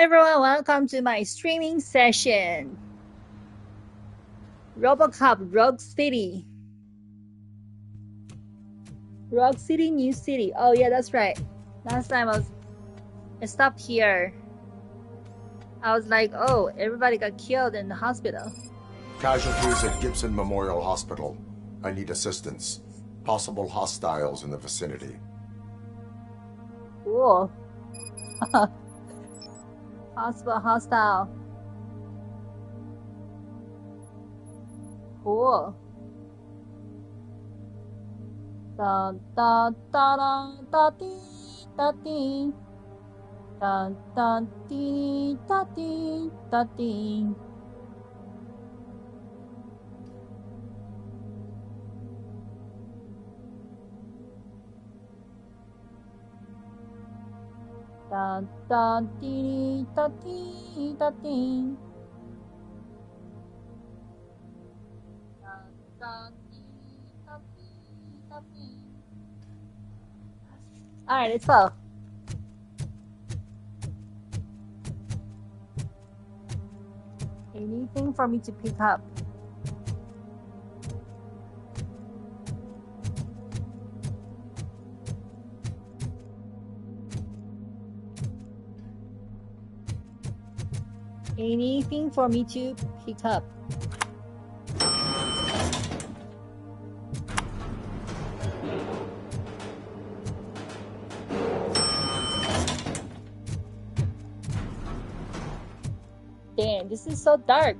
everyone, welcome to my streaming session. RoboCop Rogue City. Rogue City, New City. Oh yeah, that's right. Last time I stopped here. I was like, oh, everybody got killed in the hospital. Casualties at Gibson Memorial Hospital. I need assistance. Possible hostiles in the vicinity. Cool. Hospital hostile. Cool. Da da da da da dee da dee. Da da dee da dee da dee. Da da dee da dee da dee. Da da dee da dee da dee. All right, let's go. Anything for me to pick up? Anything for me to pick up? Damn, this is so dark.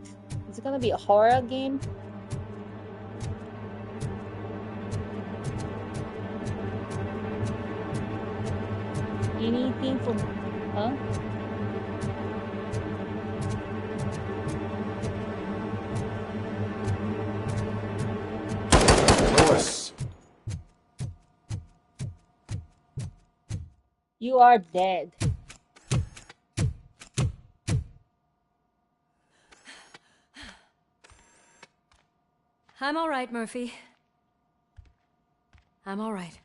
Is it gonna be a horror game? Anything from... Huh? Lewis! You are dead. I'm all right, Murphy. I'm all right.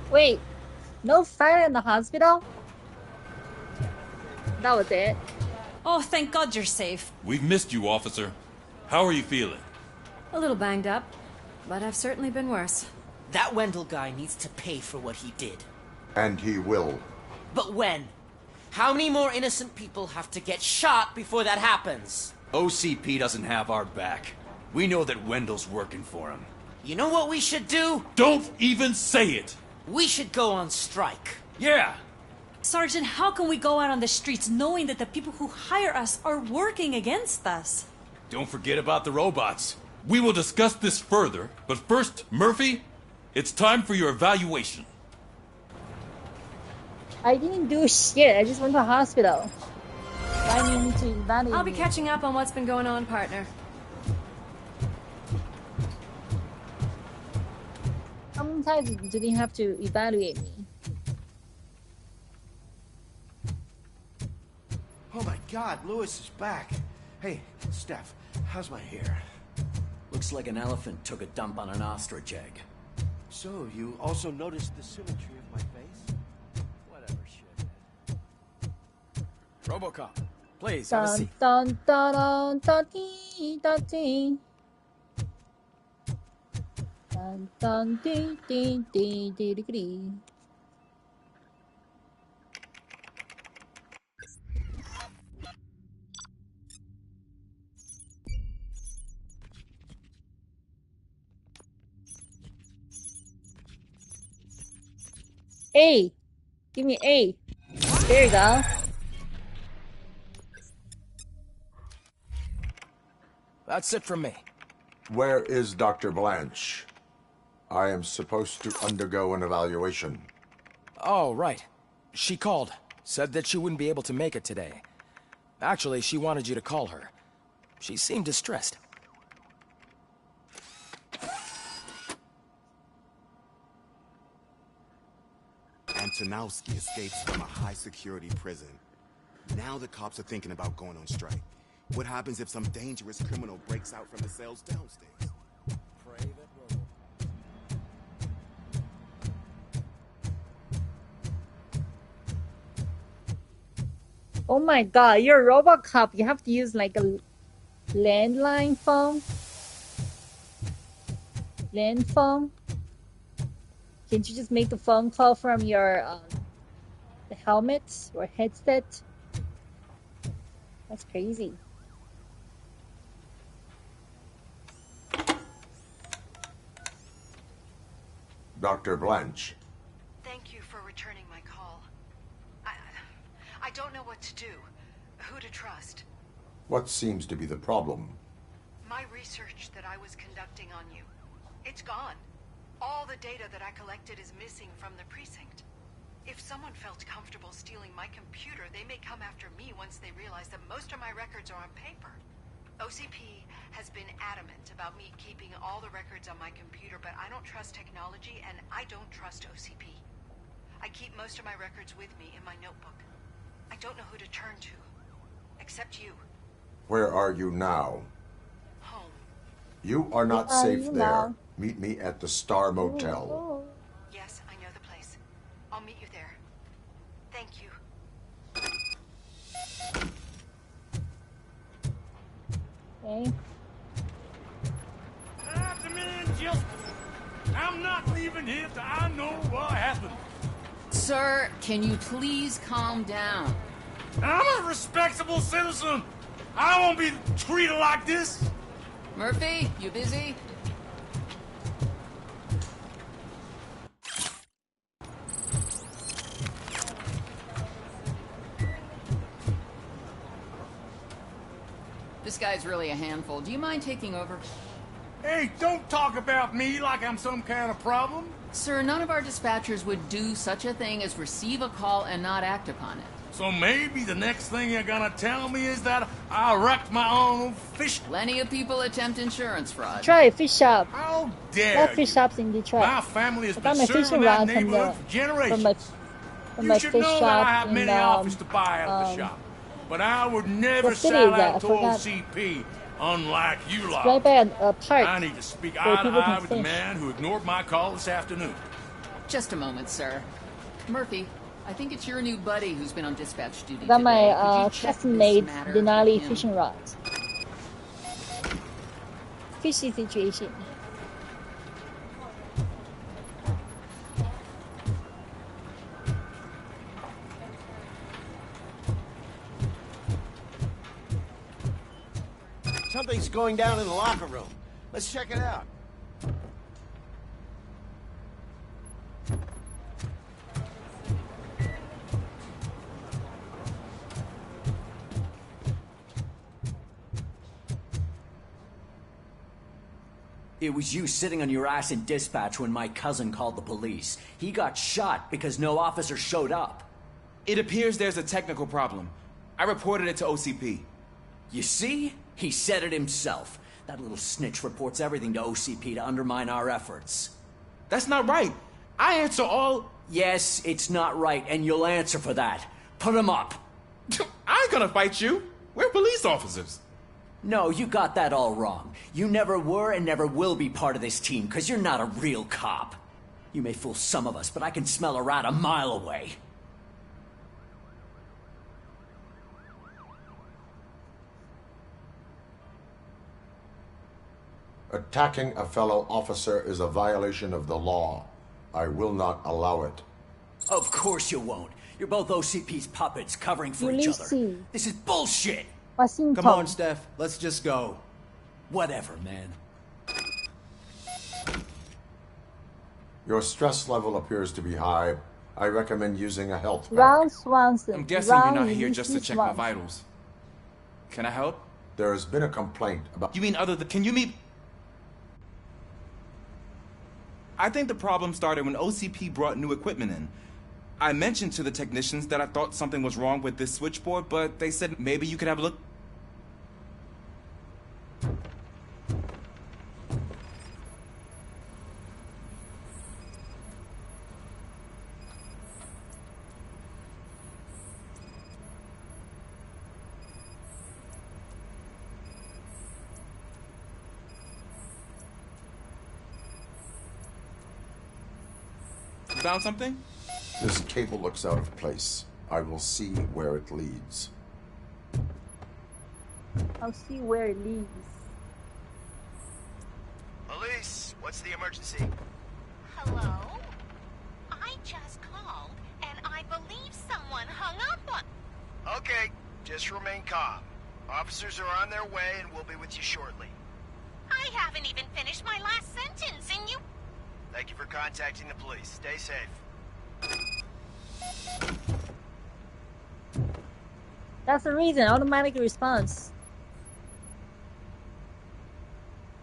Wait, no fire in the hospital? That was it. Oh, thank God you're safe. We've missed you, officer. How are you feeling? A little banged up, but I've certainly been worse. That Wendell guy needs to pay for what he did. And he will. But when? How many more innocent people have to get shot before that happens? OCP doesn't have our back. We know that Wendell's working for him. You know what we should do? Don't even say it! We should go on strike. Yeah! Sergeant, how can we go out on the streets knowing that the people who hire us are working against us? Don't forget about the robots. We will discuss this further, but first, Murphy, it's time for your evaluation. I didn't do shit. I just went to the hospital. Why do you need to evaluate I'll be me? catching up on what's been going on, partner. How many times do they have to evaluate me? Oh my God, Lewis is back. Hey, Steph, how's my hair? Looks like an elephant took a dump on an ostrich egg. So, you also noticed the symmetry of my face? Whatever, shit. RoboCop, please, have a Dun seat. dun dun dun dun dee dun dee. Dun dun dee dee dee dee dee dee. A. Give me A. There you go. That's it from me. Where is Dr. Blanche? I am supposed to undergo an evaluation. Oh, right. She called. Said that she wouldn't be able to make it today. Actually, she wanted you to call her. She seemed distressed. Antonowski escapes from a high-security prison. Now the cops are thinking about going on strike. What happens if some dangerous criminal breaks out from the cells downstairs? Pray that Robo... Oh my god, you're RoboCop. You have to use like a landline phone? Land phone? Can't you just make a phone call from your the helmet or headset? That's crazy. Dr. Blanche. Thank you for returning my call. I don't know what to do. Who to trust. What seems to be the problem? My research that I was conducting on you. It's gone. All the data that I collected is missing from the precinct. If someone felt comfortable stealing my computer, they may come after me once they realize that most of my records are on paper. OCP has been adamant about me keeping all the records on my computer, but I don't trust technology and I don't trust OCP. I keep most of my records with me in my notebook. I don't know who to turn to, except you. Where are you now? Home. You are not Where are safe you there. now? Meet me at the Star Motel. Oh. Yes, I know the place. I'll meet you there. Thank you. Okay. I'm not leaving here till I know what happened. Sir, can you please calm down? I'm a respectable citizen. I won't be treated like this. Murphy, you busy? This guy's really a handful. Do you mind taking over? Hey, don't talk about me like I'm some kind of problem. Sir, none of our dispatchers would do such a thing as receive a call and not act upon it. So maybe the next thing you're gonna tell me is that I wrecked my own fish. Plenty of people attempt insurance fraud. Try a fish shop. How Lot dare of fish you? shops in Detroit. My family has I got been my serving fishing that rod from neighborhood the for generations. from You my should fish know that I shop have in many offers to buy at the shop. But I would never what city sell is that? I out to forgot. OCP, unlike you lot. right by a park. I need to speak where eye to people eye can with the fish. man who ignored my call this afternoon. Just a moment, sir. Murphy, I think it's your new buddy who's been on dispatch duty I got today. my Could you check custom this made matter Denali with him? fishing rod. Fishy situation. Something's going down in the locker room. Let's check it out. It was you sitting on your ass in dispatch when my cousin called the police. He got shot because no officer showed up. It appears there's a technical problem. I reported it to OCP. You see? He said it himself. That little snitch reports everything to OCP to undermine our efforts. That's not right. I answer all... Yes, it's not right, and you'll answer for that. Put him up. I ain't gonna fight you. We're police officers. No, you got that all wrong. You never were and never will be part of this team, because you're not a real cop. You may fool some of us, but I can smell a rat a mile away. Attacking a fellow officer is a violation of the law. I will not allow it. Of course you won't. You're both OCP's puppets covering for each other. Ulysses. This is bullshit. Washington. Come on, Steph. Let's just go. Whatever, man. Your stress level appears to be high. I recommend using a health pack. Ron Swanson. I'm guessing Ron you're not here just to Ulysses check my Swanson. vitals. Can I help? There has been a complaint about... You mean other than... Can you meet... I think the problem started when OCP brought new equipment in. I mentioned to the technicians that I thought something was wrong with this switchboard, but they said maybe you could have a look. Found something? This cable looks out of place. I will see where it leads. I'll see where it leads. Police, what's the emergency? Hello? I just called, and I believe someone hung up on... Okay, just remain calm. Officers are on their way and we'll be with you shortly. I haven't even finished my last sentence, and you... Thank you for contacting the police. Stay safe. That's the reason. Automatic response.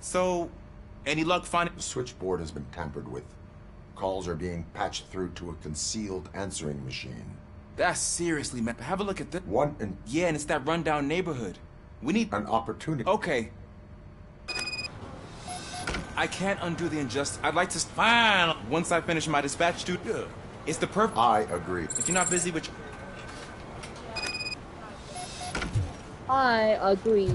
So, any luck finding... The switchboard has been tampered with. Calls are being patched through to a concealed answering machine. That's seriously, man. Have a look at this. Yeah, and it's that rundown neighborhood. We need... An opportunity. Okay. I can't undo the injustice. I'd like to... Fine. Once I finish my dispatch, dude, it's the perfect... I agree. If you're not busy with... I agree.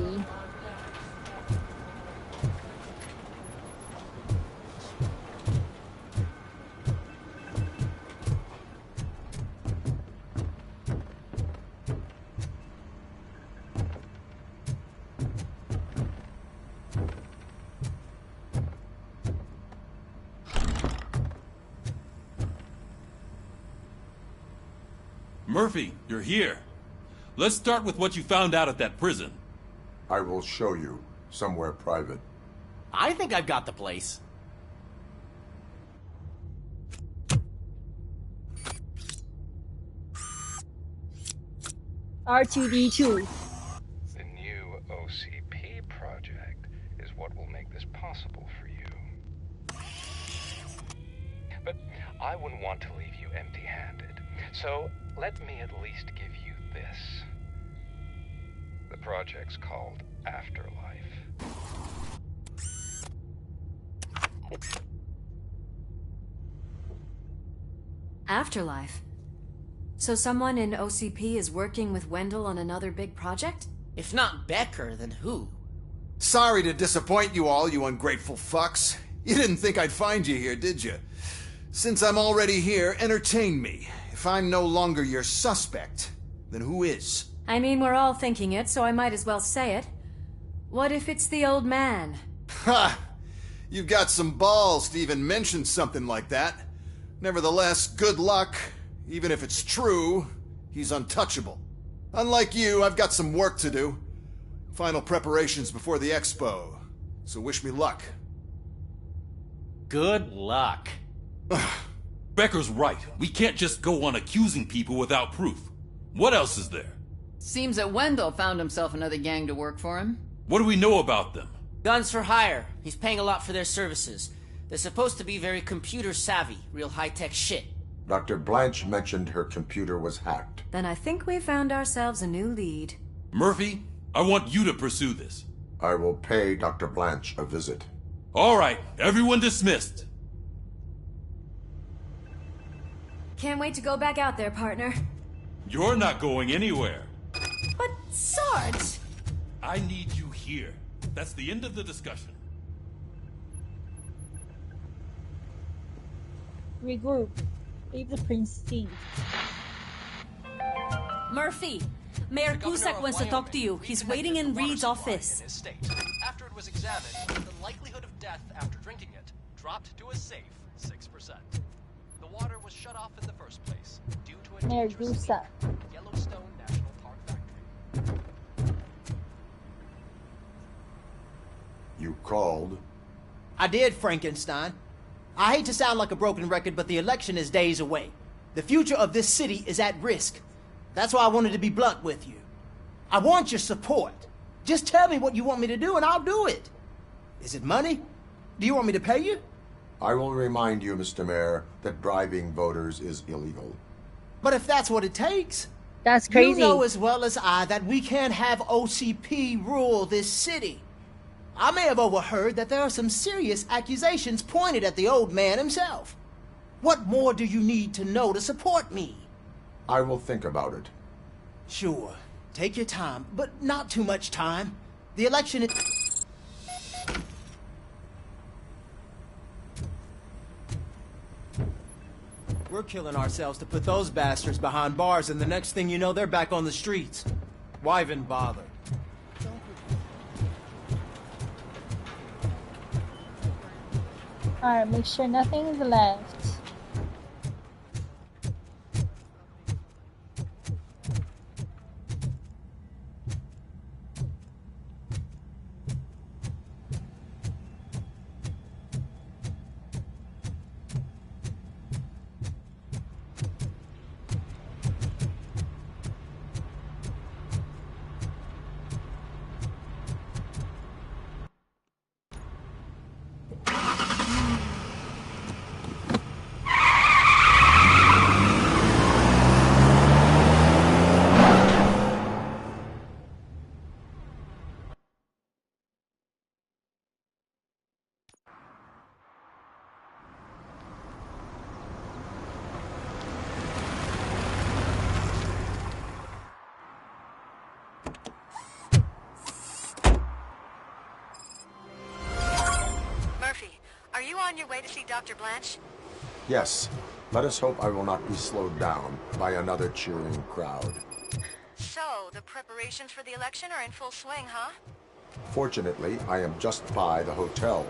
Murphy, you're here. Let's start with what you found out at that prison. I will show you somewhere private. I think I've got the place. R2D2. The new OCP project is what will make this possible for you. But I wouldn't want to leave you empty-handed. So let me at least give you this. The project's called Afterlife. Afterlife? So someone in OCP is working with Wendell on another big project? If not Becker, then who? Sorry to disappoint you all, you ungrateful fucks. You didn't think I'd find you here, did you? Since I'm already here, entertain me. If I'm no longer your suspect, then who is? I mean, we're all thinking it, so I might as well say it. What if it's the old man? Ha! You've got some balls to even mention something like that. Nevertheless, good luck. Even if it's true, he's untouchable. Unlike you, I've got some work to do. Final preparations before the expo. So wish me luck. Good luck. Becker's right. We can't just go on accusing people without proof. What else is there? Seems that Wendell found himself another gang to work for him. What do we know about them? Guns for hire. He's paying a lot for their services. They're supposed to be very computer savvy, real high-tech shit. Dr. Blanche mentioned her computer was hacked. Then I think we found ourselves a new lead. Murphy, I want you to pursue this. I will pay Dr. Blanche a visit. All right, everyone dismissed. Can't wait to go back out there, partner. You're not going anywhere. But, Sarge! I need you here. That's the end of the discussion. Regroup. Leave the scene. Murphy! Mayor Cusack wants to talk to you. He's waiting in Reed's office. After it was examined, the likelihood of death after drinking it dropped to a safe 6%. The water was shut off in the first place due to a Mayor dangerous Cusack. leak at the Yellowstone National Park factory. You called? I did, Frankenstein. I hate to sound like a broken record, but the election is days away. The future of this city is at risk. That's why I wanted to be blunt with you. I want your support. Just tell me what you want me to do and I'll do it. Is it money? Do you want me to pay you? I will remind you, Mr. Mayor, that bribing voters is illegal. But if that's what it takes... That's crazy. You know as well as I that we can't have OCP rule this city. I may have overheard that there are some serious accusations pointed at the old man himself. What more do you need to know to support me? I will think about it. Sure. Take your time, but not too much time. The election is... we're killing ourselves to put those bastards behind bars, and the next thing you know, they're back on the streets. Why even bother? Alright, make sure nothing is left. On your way to see Dr. Blanche? Yes. Let us hope I will not be slowed down by another cheering crowd. So, the preparations for the election are in full swing, huh? Fortunately, I am just by the hotel.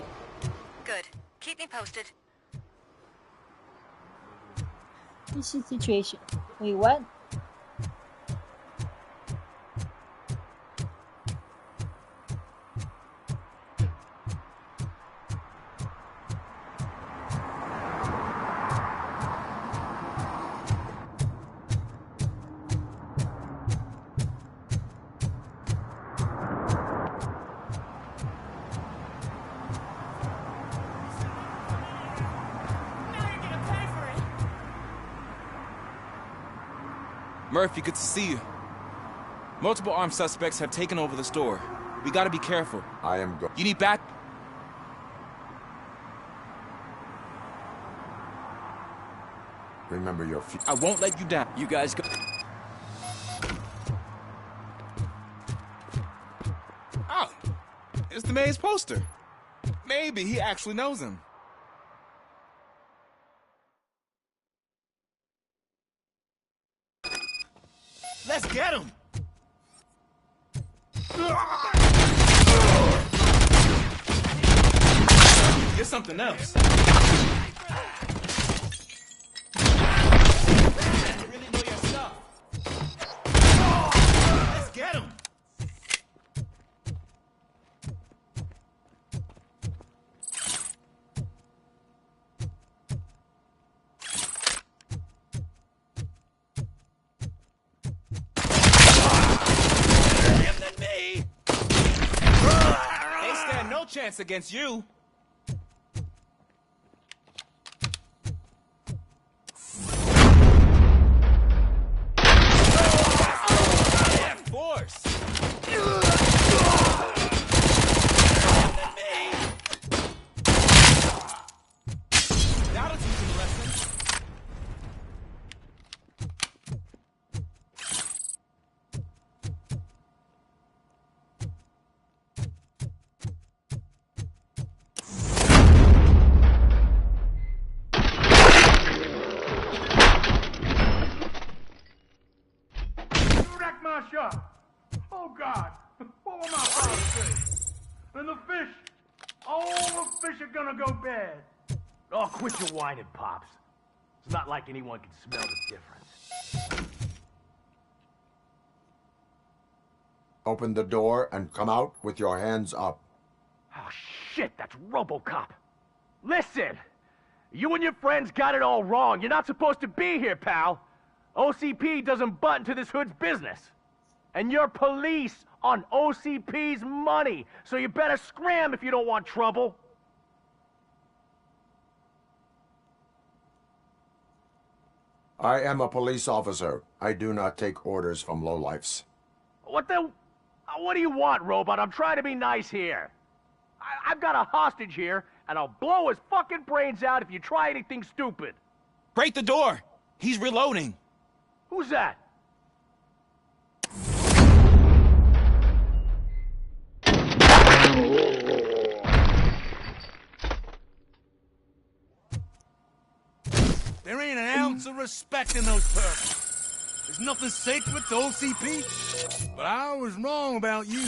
Good. Keep me posted. This is the situation. Wait, what? Murphy, good to see you. Multiple armed suspects have taken over the store. We gotta be careful. I am go- You need back? Remember your feet. I won't let you down. You guys go. Oh, it's the mayor's poster. Maybe he actually knows him. Let's get him! You're something else. You really know your stuff. Let's get him! No chance against you. Force. That'll teach him a lesson. My shop. Oh God, what will my father say? And the fish, all the fish are gonna go bad. Oh, quit your whining, Pops. It's not like anyone can smell the difference. Open the door and come out with your hands up. Oh, shit, that's RoboCop. Listen, you and your friends got it all wrong. You're not supposed to be here, pal. OCP doesn't butt into this hood's business. And you're police on OCP's money, so you better scram if you don't want trouble. I am a police officer. I do not take orders from lowlifes. What do you want, Robot? I'm trying to be nice here. I've got a hostage here, and I'll blow his fucking brains out if you try anything stupid. Break the door! He's reloading. Who's that? There ain't an ounce of respect in those perks. There's nothing sacred to OCP, but I was wrong about you.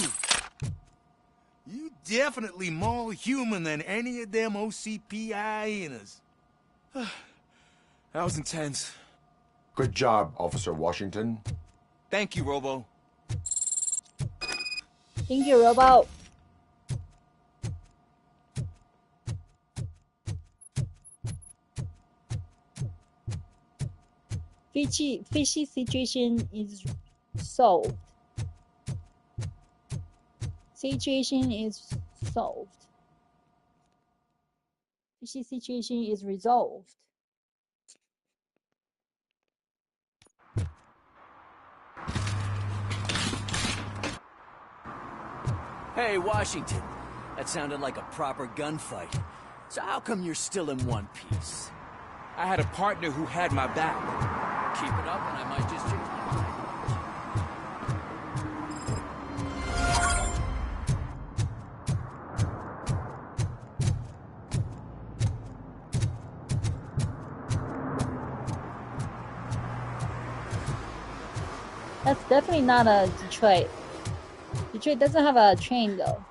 You definitely more human than any of them OCP hyenas. That was intense. Good job, Officer Washington. Thank you, Robo. Thank you, Robo. Fishy situation is solved. Situation is solved. Fishy situation is resolved. Hey, Washington. That sounded like a proper gunfight. So how come you're still in one piece? I had a partner who had my back. Keep it up and I might just change my mind. That's definitely not a Detroit. Detroit doesn't have a train though.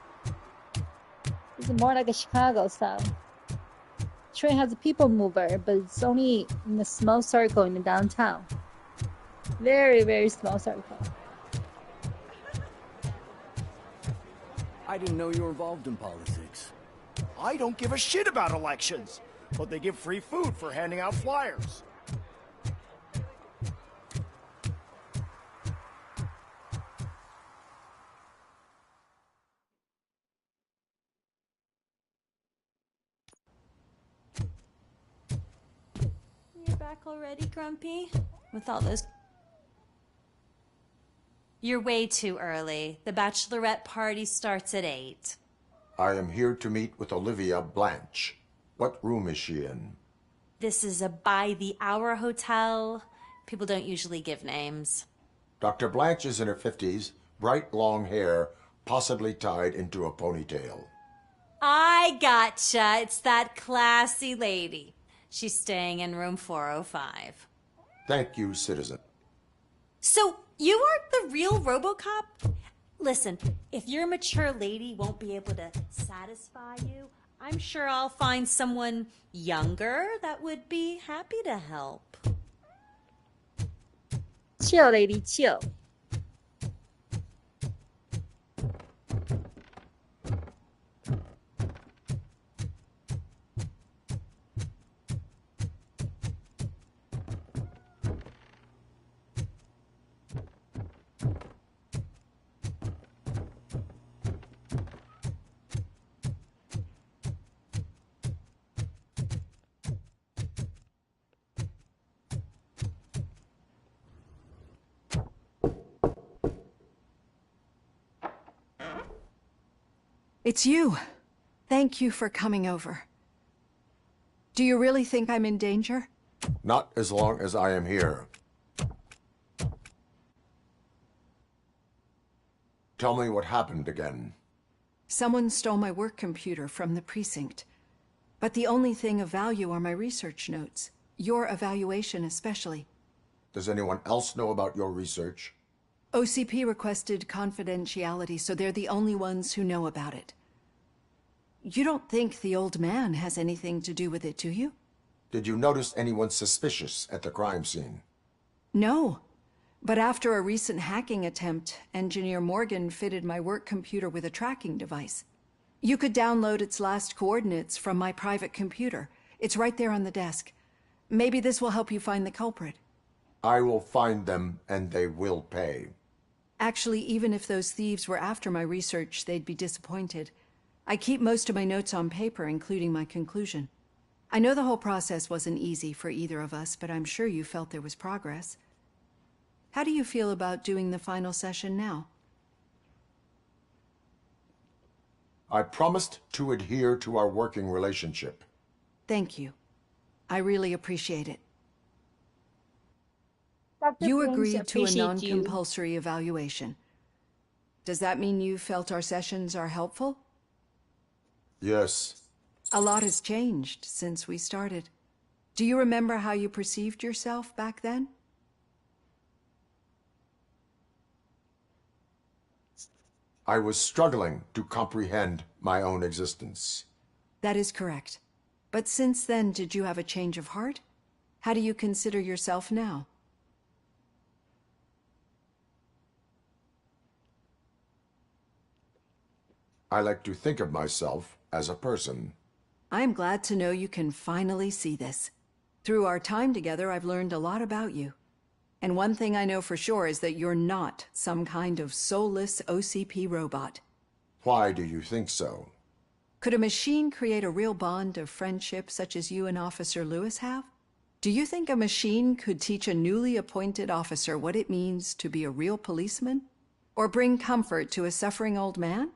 It's more like a Chicago style. Detroit has a people mover, but it's only in a small circle in the downtown. Very, very small circle. I didn't know you were involved in politics. I don't give a shit about elections, but they give free food for handing out flyers. You're back already, Grumpy? With all those... You're way too early. The bachelorette party starts at 8. I am here to meet with Olivia Blanche. What room is she in? This is a by-the-hour hotel. People don't usually give names. Dr. Blanche is in her 50s, bright long hair, possibly tied into a ponytail. I gotcha. It's that classy lady. She's staying in room 405. Thank you, citizen. So, you aren't the real RoboCop? Listen, if your mature lady won't be able to satisfy you, I'm sure I'll find someone younger that would be happy to help. Chill, lady, chill. It's you. Thank you for coming over. Do you really think I'm in danger? Not as long as I am here. Tell me what happened again. Someone stole my work computer from the precinct. But the only thing of value are my research notes. Your evaluation especially. Does anyone else know about your research? OCP requested confidentiality, so they're the only ones who know about it. You don't think the old man has anything to do with it, do you? Did you notice anyone suspicious at the crime scene? No. But after a recent hacking attempt, Engineer Morgan fitted my work computer with a tracking device. You could download its last coordinates from my private computer. It's right there on the desk. Maybe this will help you find the culprit. I will find them, and they will pay. Actually, even if those thieves were after my research, they'd be disappointed. I keep most of my notes on paper, including my conclusion. I know the whole process wasn't easy for either of us, but I'm sure you felt there was progress. How do you feel about doing the final session now? I promised to adhere to our working relationship. Thank you. I really appreciate it. Dr. You Blanche agreed to a appreciate you. non-compulsory evaluation. Does that mean you felt our sessions are helpful? Yes. A lot has changed since we started. Do you remember how you perceived yourself back then? I was struggling to comprehend my own existence. That is correct. But since then, did you have a change of heart? How do you consider yourself now? I like to think of myself as a person. I am glad to know you can finally see this. Through our time together, I've learned a lot about you. And one thing I know for sure is that you're not some kind of soulless OCP robot. Why do you think so? Could a machine create a real bond of friendship such as you and Officer Lewis have? Do you think a machine could teach a newly appointed officer what it means to be a real policeman? Or bring comfort to a suffering old man?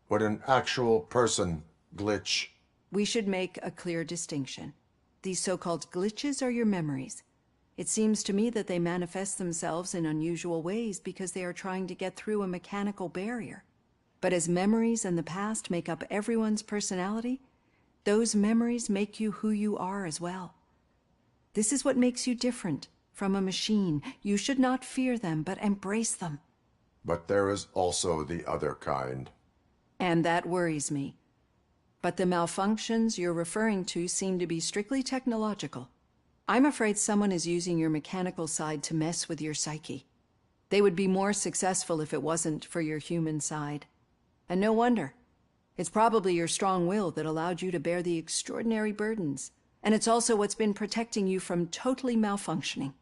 Would an actual person glitch? We should make a clear distinction. These so-called glitches are your memories. It seems to me that they manifest themselves in unusual ways because they are trying to get through a mechanical barrier. But as memories and the past make up everyone's personality, those memories make you who you are as well. This is what makes you different from a machine. You should not fear them, but embrace them. But there is also the other kind. And that worries me. But the malfunctions you're referring to seem to be strictly technological. I'm afraid someone is using your mechanical side to mess with your psyche. They would be more successful if it wasn't for your human side. And no wonder. It's probably your strong will that allowed you to bear the extraordinary burdens. And it's also what's been protecting you from totally malfunctioning.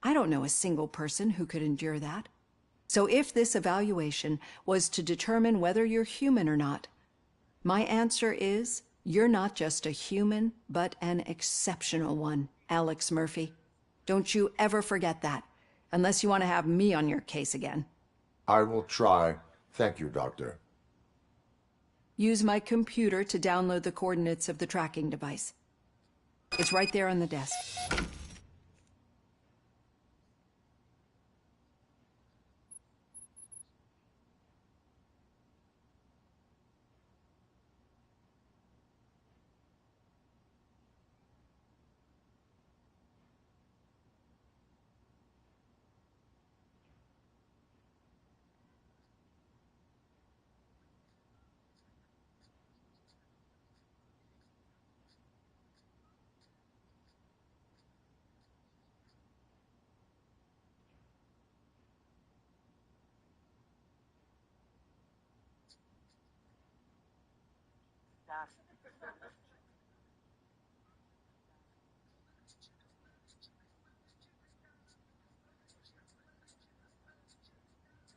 I don't know a single person who could endure that. So if this evaluation was to determine whether you're human or not, my answer is, you're not just a human, but an exceptional one, Alex Murphy. Don't you ever forget that, unless you want to have me on your case again. I will try. Thank you, Doctor. Use my computer to download the coordinates of the tracking device. It's right there on the desk.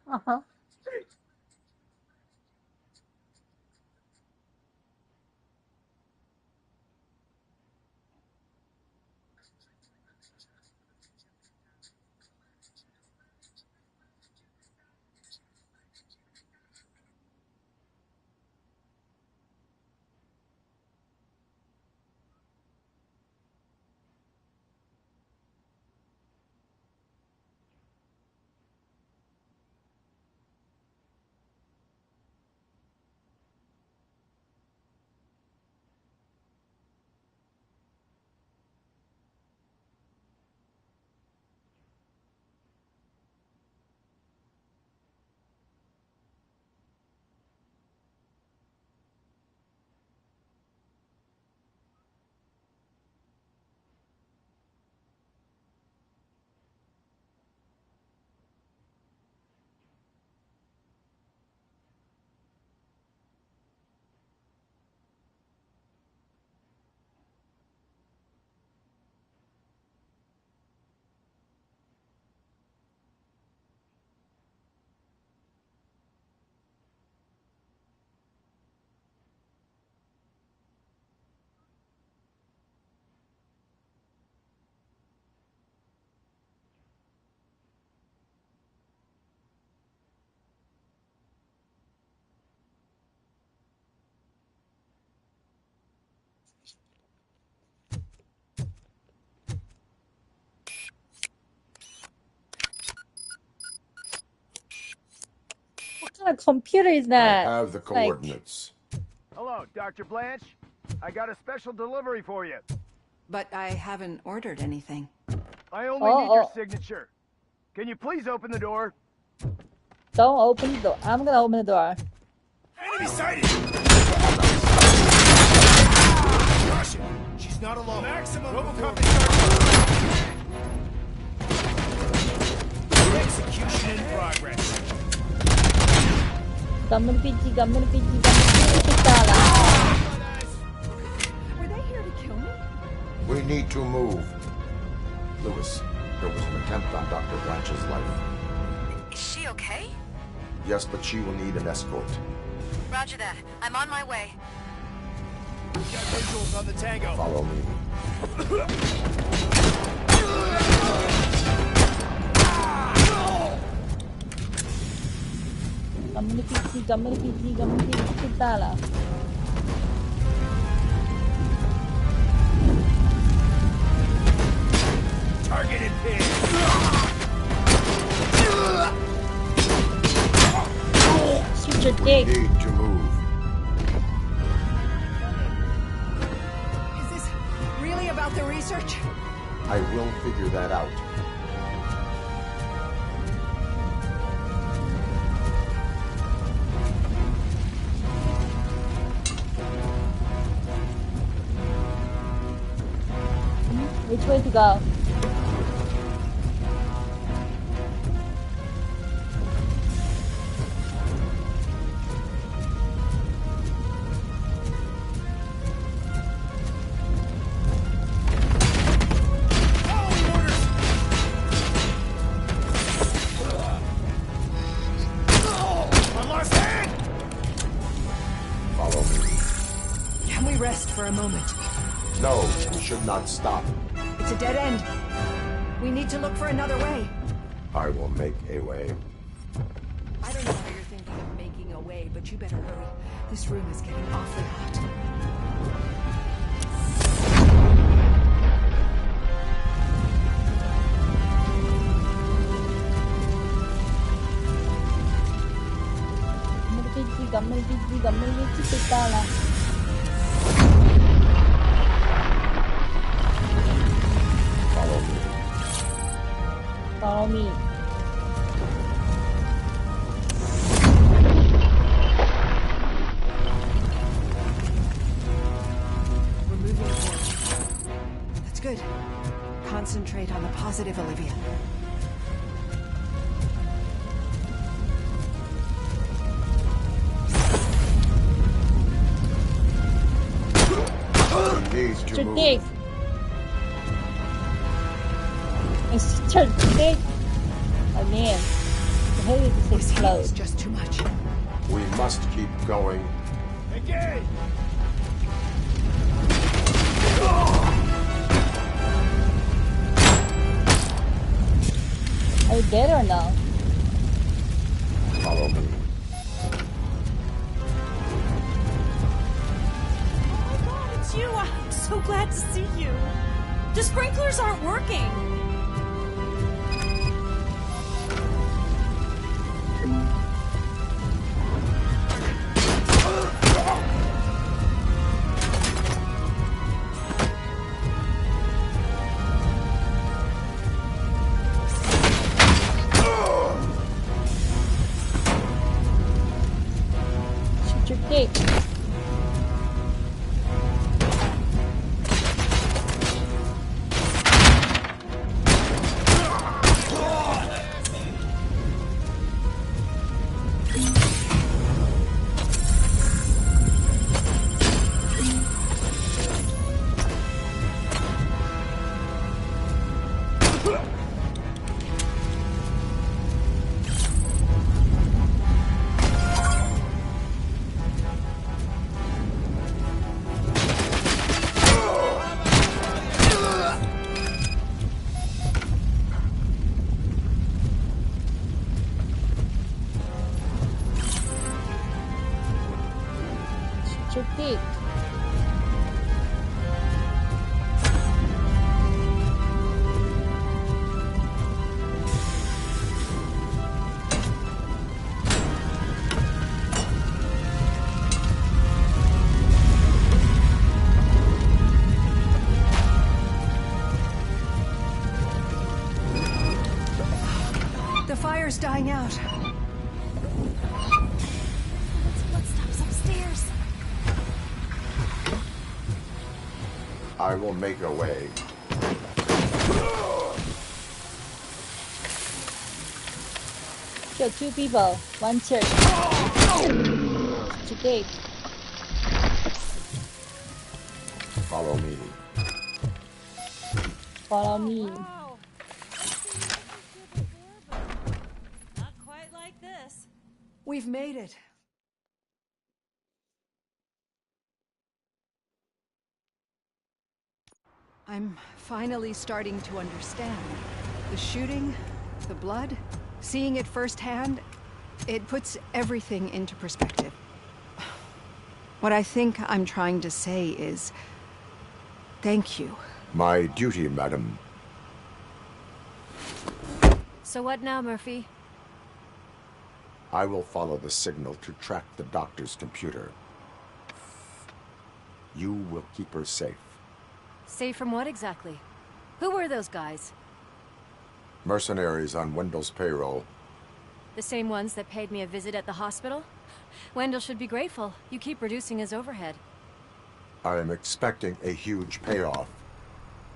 Uh-huh. What kind of computer is that? I have the coordinates. Hello, Dr. Blanche. I got a special delivery for you. But I haven't ordered anything. I only need your signature. Can you please open the door? Don't open the door. I'm gonna open the door. Enemy sighted! Crush it! She's not alone. Maximum RoboCop execution in progress. Gambar biji, gambar biji, gambar biji kita lah. Were they here to kill me? We need to move. Lewis, there was an attempt on Dr. Blanche's life. Is she okay? Yes, but she will need an escort. Roger that. I'm on my way. We got visuals on the Tango. Follow me. Gambar biji kita lah. Targeted pin. Shoot your dick. We need to move. Is this really about the research? I will figure that out. Which way to go? Follow me. Can we rest for a moment? No, we should not stop. It's a dead end. We need to look for another way. I will make a way. I don't know how you're thinking of making a way, but you better hurry. This room is getting awfully hot. Gambar biji kita lah. Follow me. Follow me. We're moving forward. That's good. Concentrate on the positive, Olivia. Needs to Shoot move. dick. Shoot dick. Oh man. The hell did this explode? It's just too much. We must keep going. Engage! Are you dead or no? Follow me. It's you. I'm so glad to see you. The sprinklers aren't working. Shoot your dick. Shoot your dick. fire's dying out. Footsteps upstairs. I will make a way. Kill 2 people, 1 church. To gate. Follow me. Follow me. Not quite like this. We've made it. I'm finally starting to understand. The shooting, the blood, seeing it firsthand, it puts everything into perspective. What I think I'm trying to say is, thank you. My duty, madam. So what now, Murphy? I will follow the signal to track the doctor's computer. You will keep her safe. Safe from what exactly? Who were those guys? Mercenaries on Wendell's payroll. The same ones that paid me a visit at the hospital? Wendell should be grateful. You keep reducing his overhead. I am expecting a huge payoff.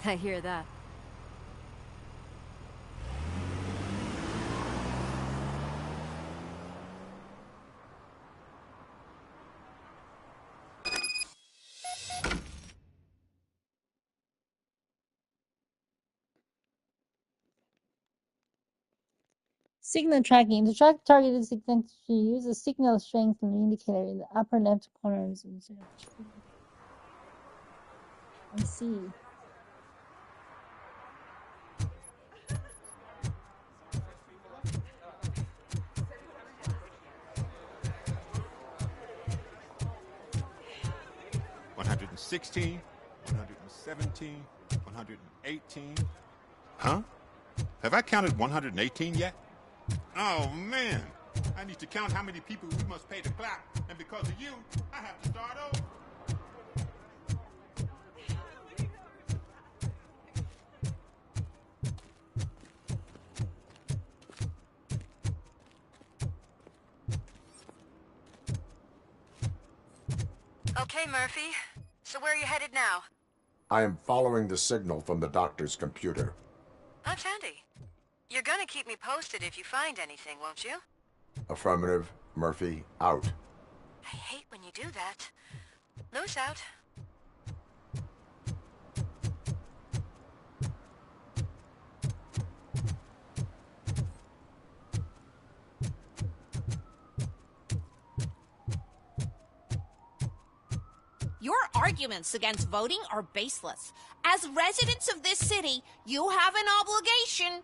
I hear that. Signal tracking. To track targeted signal, use a signal strength indicator in the upper left corners. I see. $116, $117, $118. Huh? Have I counted 118 yet? Oh, man. I need to count how many people we must pay to clap, and because of you, I have to start over. Okay, Murphy. So where are you headed now? I am following the signal from the doctor's computer. That's handy. You're gonna keep me posted if you find anything, won't you? Affirmative. Murphy, out. I hate when you do that. Loose out. Your arguments against voting are baseless. As residents of this city, you have an obligation.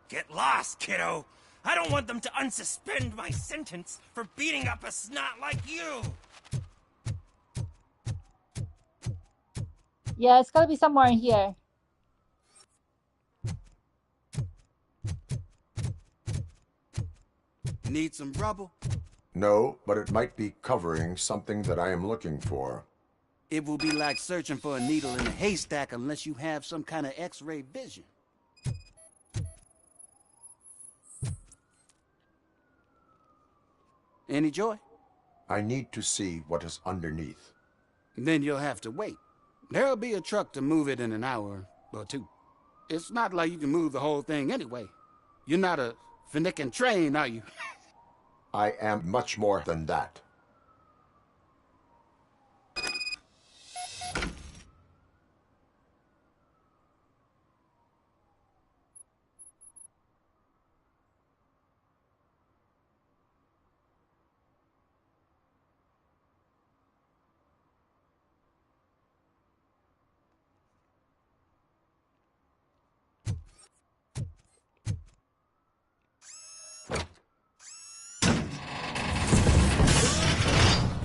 Get lost, kiddo. I don't want them to unsuspend my sentence for beating up a snot like you. Yeah, it's gotta be somewhere in here. Need some rubble? No, but it might be covering something that I am looking for. It will be like searching for a needle in a haystack unless you have some kind of X-ray vision. Any joy? I need to see what is underneath. Then you'll have to wait. There'll be a truck to move it in an hour or two. It's not like you can move the whole thing anyway. You're not a finicking train, are you? I am much more than that.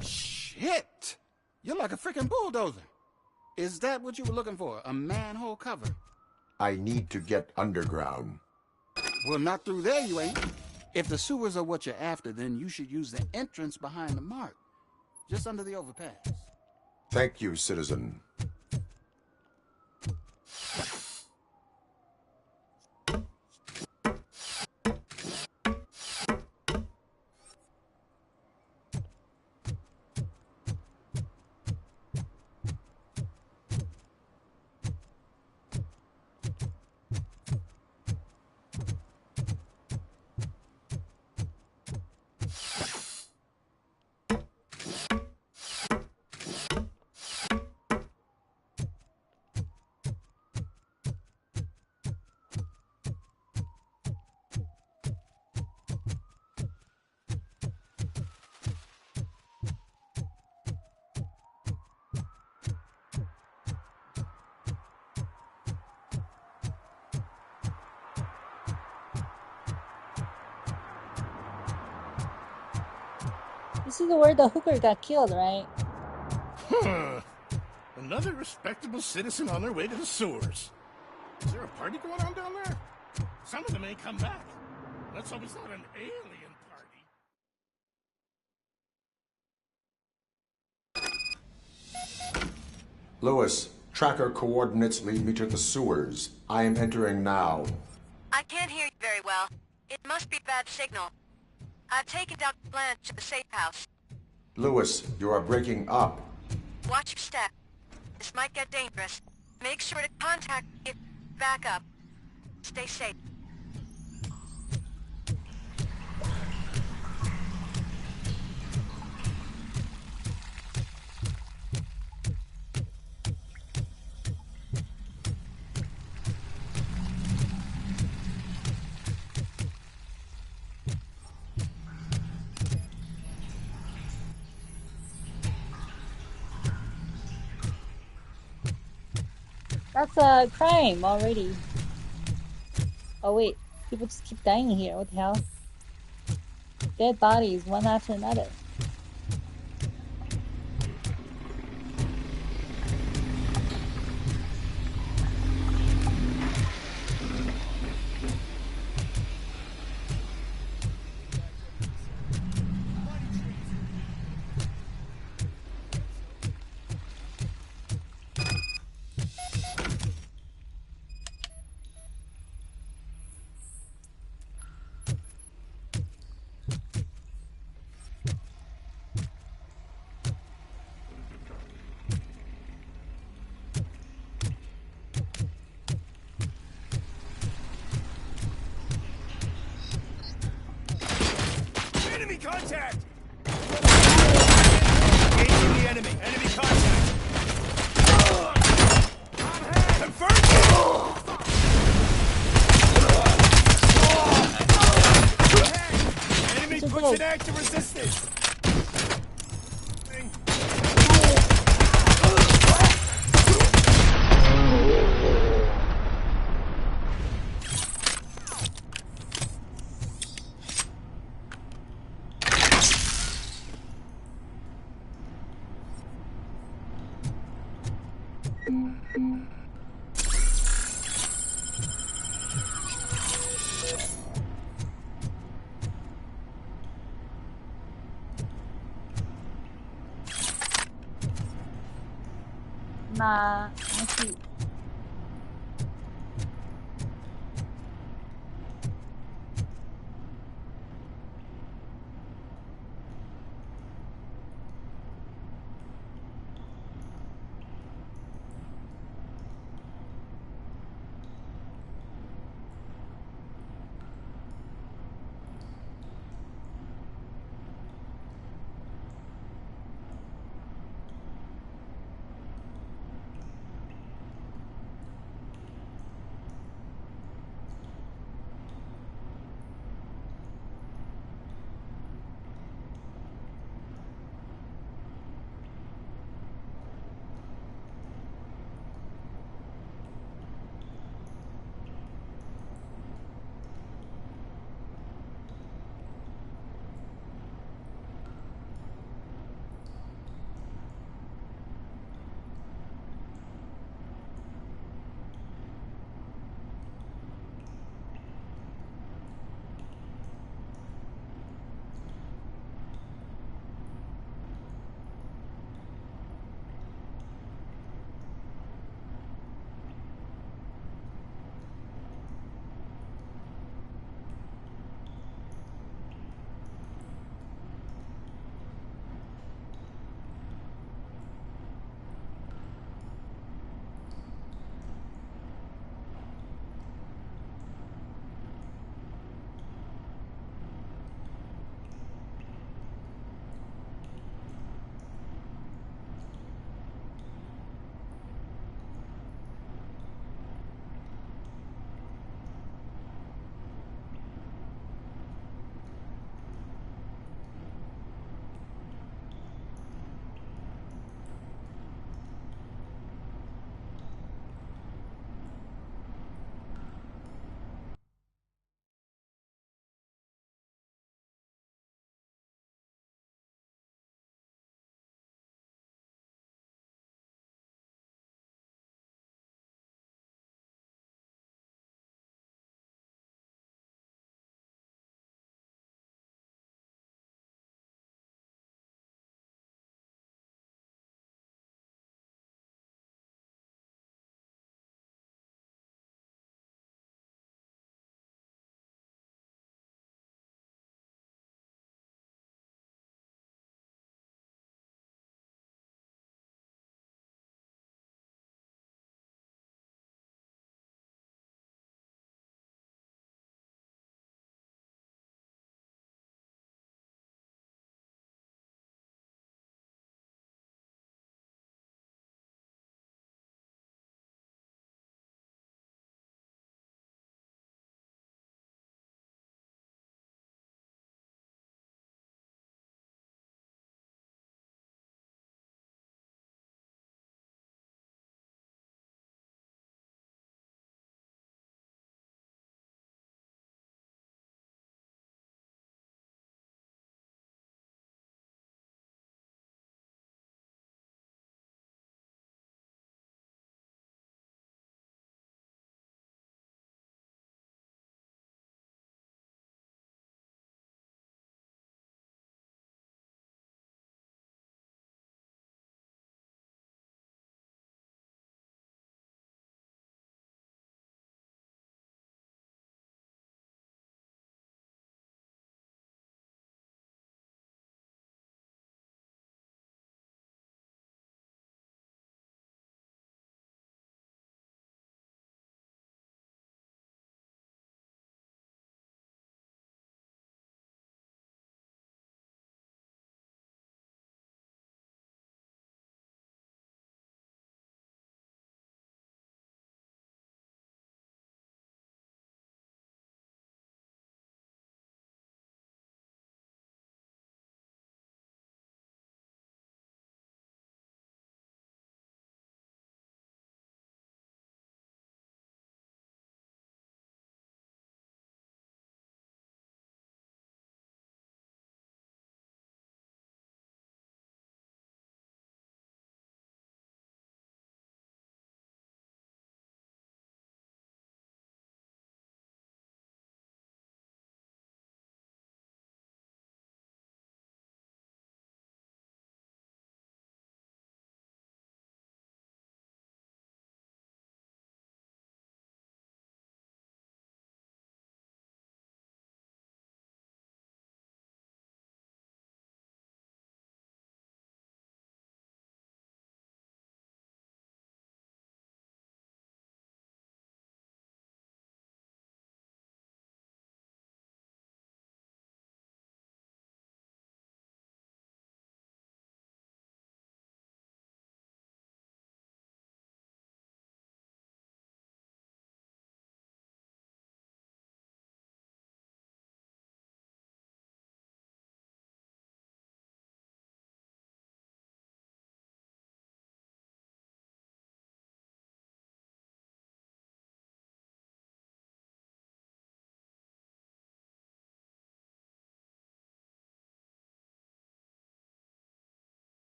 Shit! You're like a freaking bulldozer. Is that what you were looking for? A manhole cover? I need to get underground. Well, not through there, you ain't. If the sewers are what you're after, then you should use the entrance behind the mark. Just under the overpass. Thank you, citizen. This is where the hooker got killed, right? Huh. Another respectable citizen on their way to the sewers. Is there a party going on down there? Some of them ain't come back. Let's hope it's not an alien party. Lewis, tracker coordinates lead me to the sewers. I am entering now. I can't hear you very well. It must be bad signal. I've taken Dr. Blanche to the safe house. Lewis, you are breaking up. Watch your step. This might get dangerous. Make sure to contact me if back up. Stay safe. That's a crime already. Oh wait, people just keep dying here. What the hell? Dead bodies, one after another. Enemy contact! Engaging the enemy. Enemy contact. Confirm kill! Enemy pushing active resistance. Nah, I see.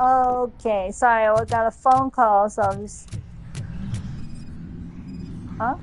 Okay, sorry, I got a phone call, so I'm just... Huh?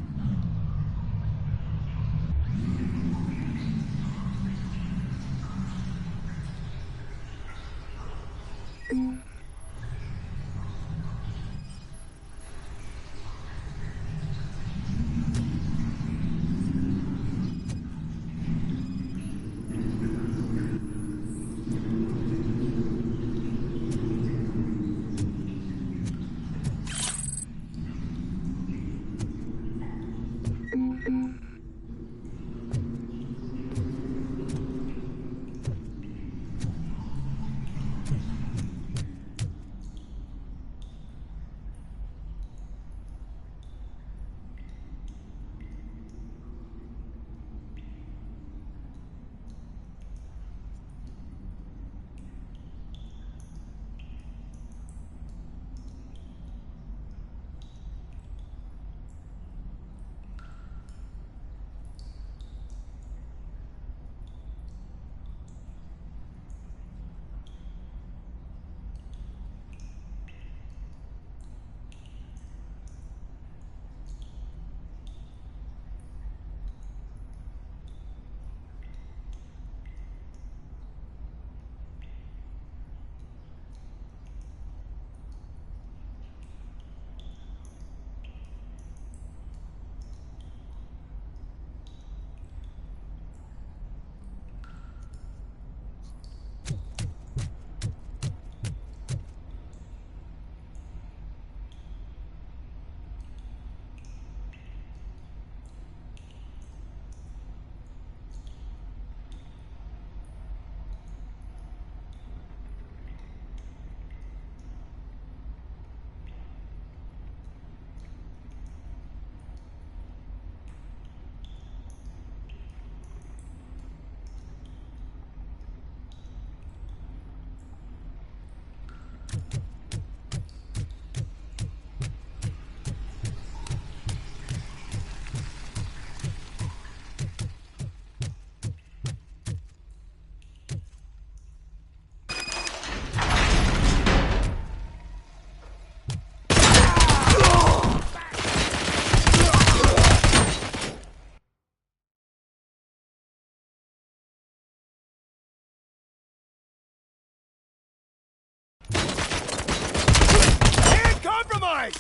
Compromise!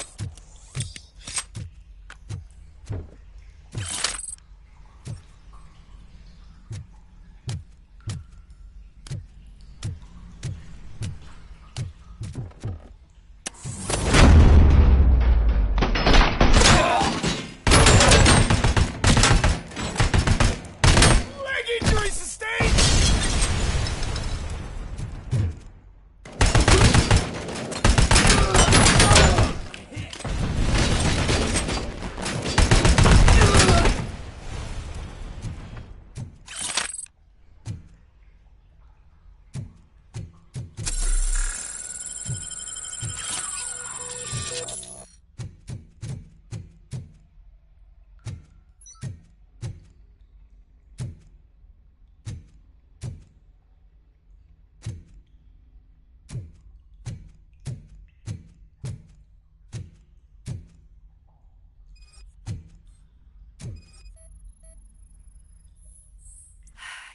Leg injury sustained!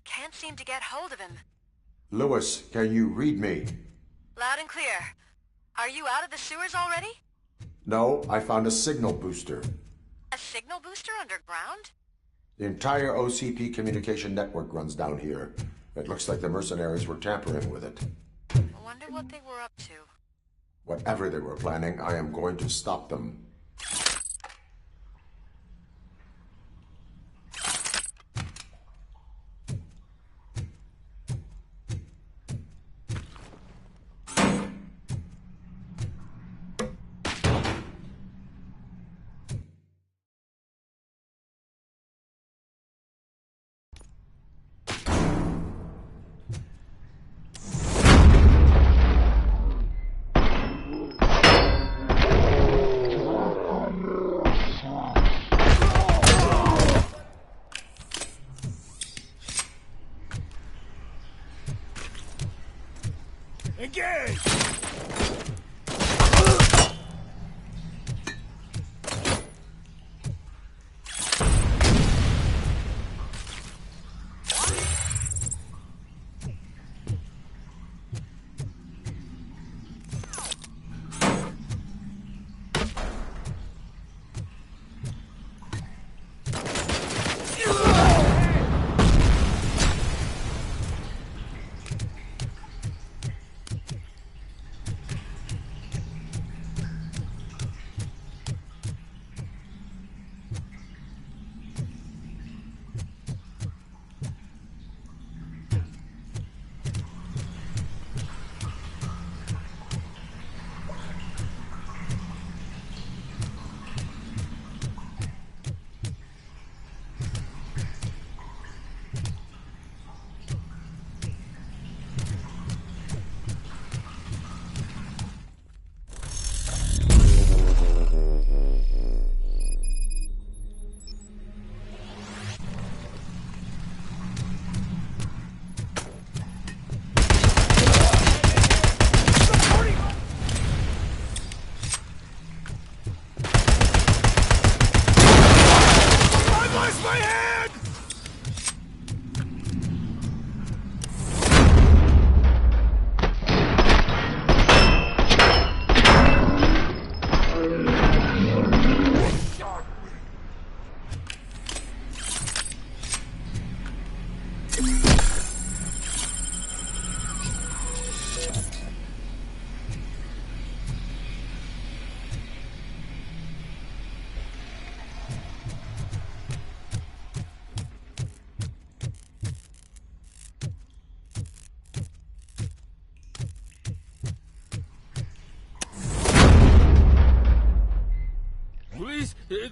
Can't seem to get hold of him. Lewis, can you read me? Loud and clear. Are you out of the sewers already? No, I found a signal booster. A signal booster underground? The entire OCP communication network runs down here. It looks like the mercenaries were tampering with it. I wonder what they were up to. Whatever they were planning, I am going to stop them. Engage!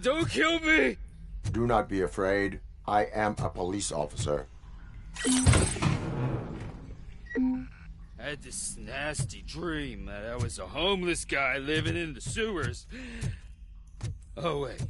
Don't kill me! Do not be afraid. I am a police officer. I had this nasty dream that I was a homeless guy living in the sewers. Oh, wait.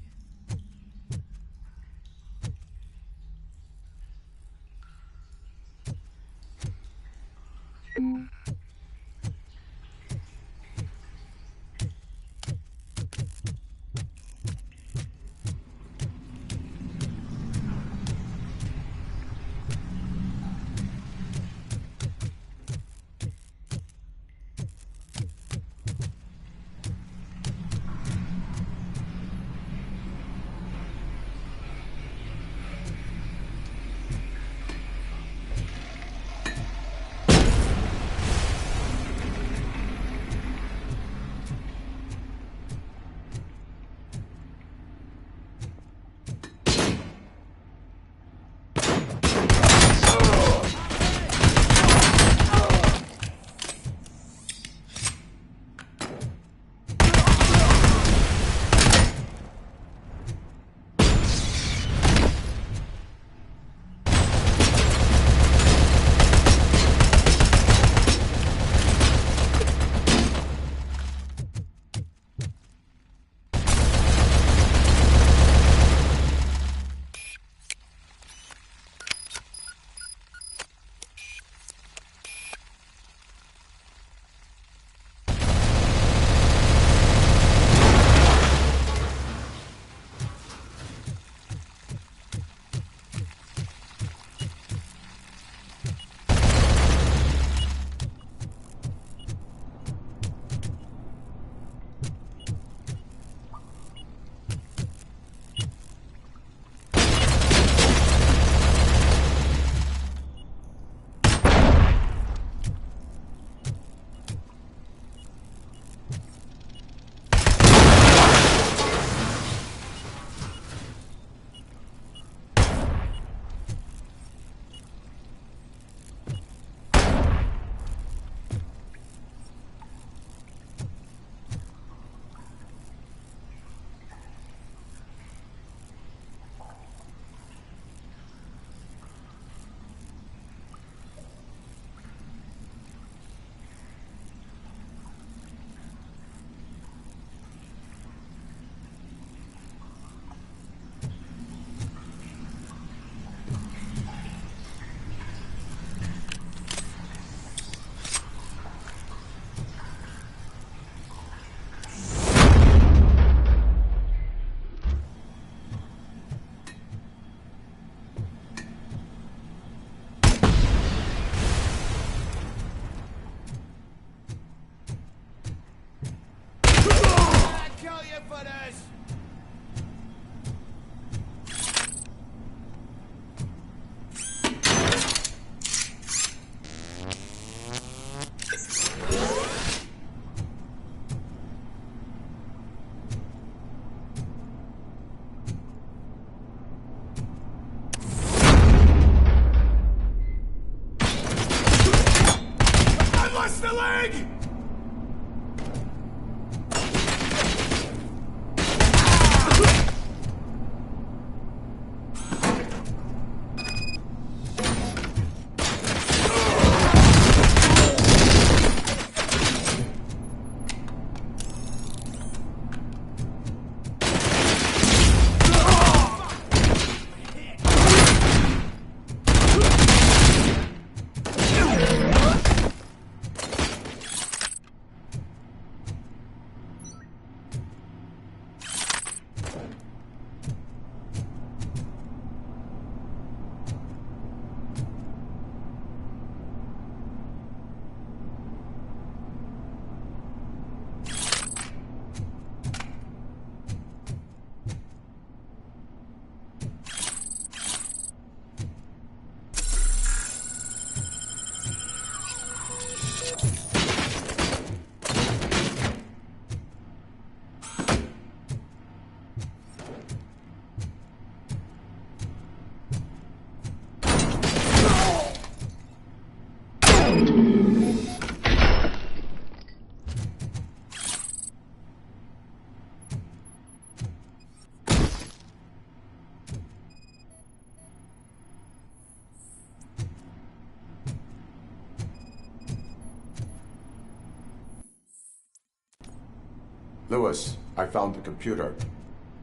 Lewis, I found the computer.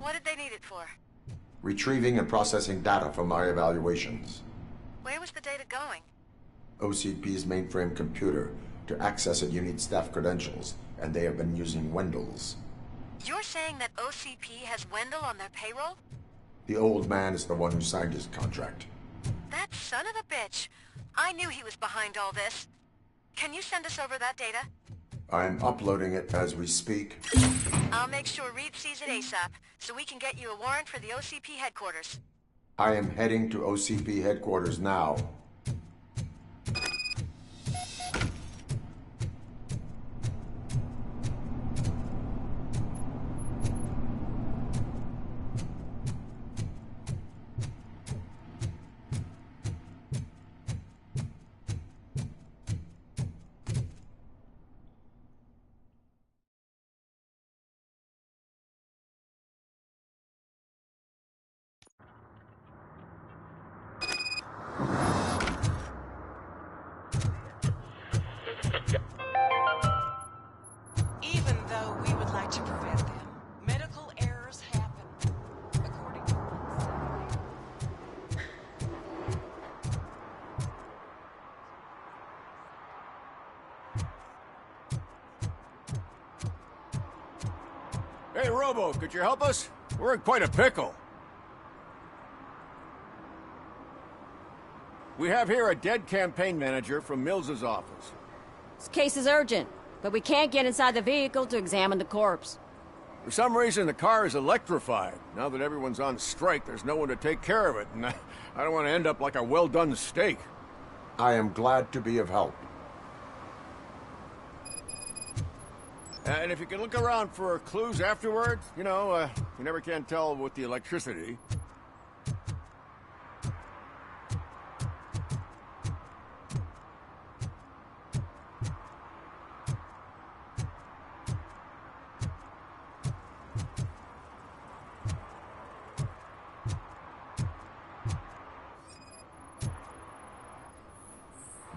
What did they need it for? Retrieving and processing data from my evaluations. Where was the data going? OCP's mainframe computer. To access it, you need staff credentials, and they have been using Wendell's. You're saying that OCP has Wendell on their payroll? The old man is the one who signed his contract. That son of a bitch. I knew he was behind all this. Can you send us over that data? I'm uploading it as we speak. I'll make sure Reed sees it ASAP, so we can get you a warrant for the OCP headquarters. I am heading to OCP headquarters now. Even though we would like to prevent them, medical errors happen, according to Hey, Robo, could you help us? We're in quite a pickle. We have here a dead campaign manager from Mills's office. This case is urgent, but we can't get inside the vehicle to examine the corpse. For some reason, the car is electrified. Now that everyone's on strike, there's no one to take care of it, and I don't want to end up like a well-done steak. I am glad to be of help. And if you can look around for clues afterwards, you know, you never can tell with the electricity.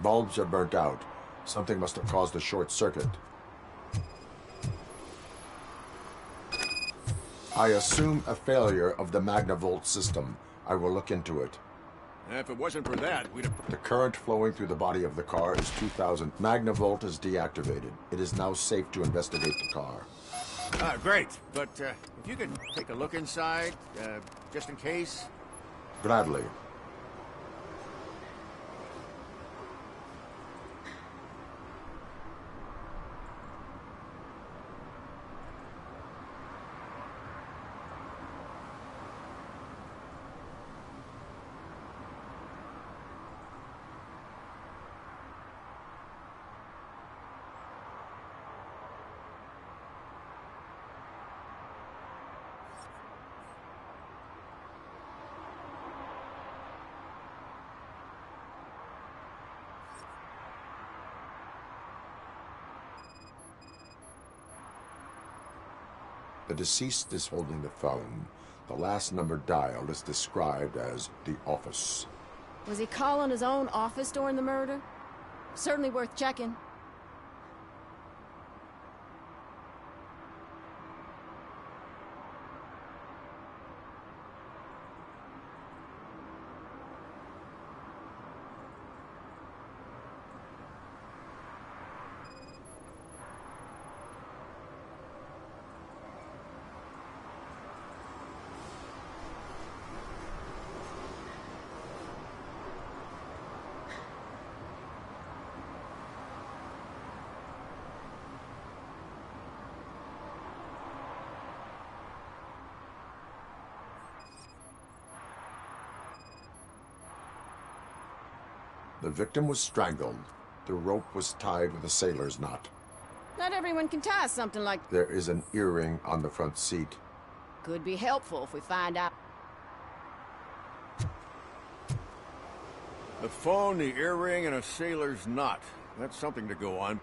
Bulbs are burnt out. Something must have caused a short circuit. I assume a failure of the Magnavolt system. I will look into it. If it wasn't for that, we'd have... The current flowing through the body of the car is 2000. Magnavolt is deactivated. It is now safe to investigate the car. Great. But if you could take a look inside, just in case. Gladly. The deceased is holding the phone. The last number dialed is described as the office. Was he calling his own office during the murder? Certainly worth checking. The victim was strangled. The rope was tied with a sailor's knot. Not everyone can tie something like... There is an earring on the front seat. Could be helpful if we find out. The phone, the earring, and a sailor's knot. That's something to go on.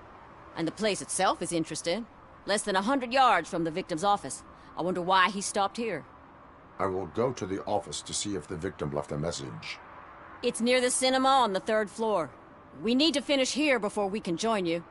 And the place itself is interesting. Less than 100 yards from the victim's office. I wonder why he stopped here. I will go to the office to see if the victim left a message. It's near the cinema on the 3rd floor. We need to finish here before we can join you.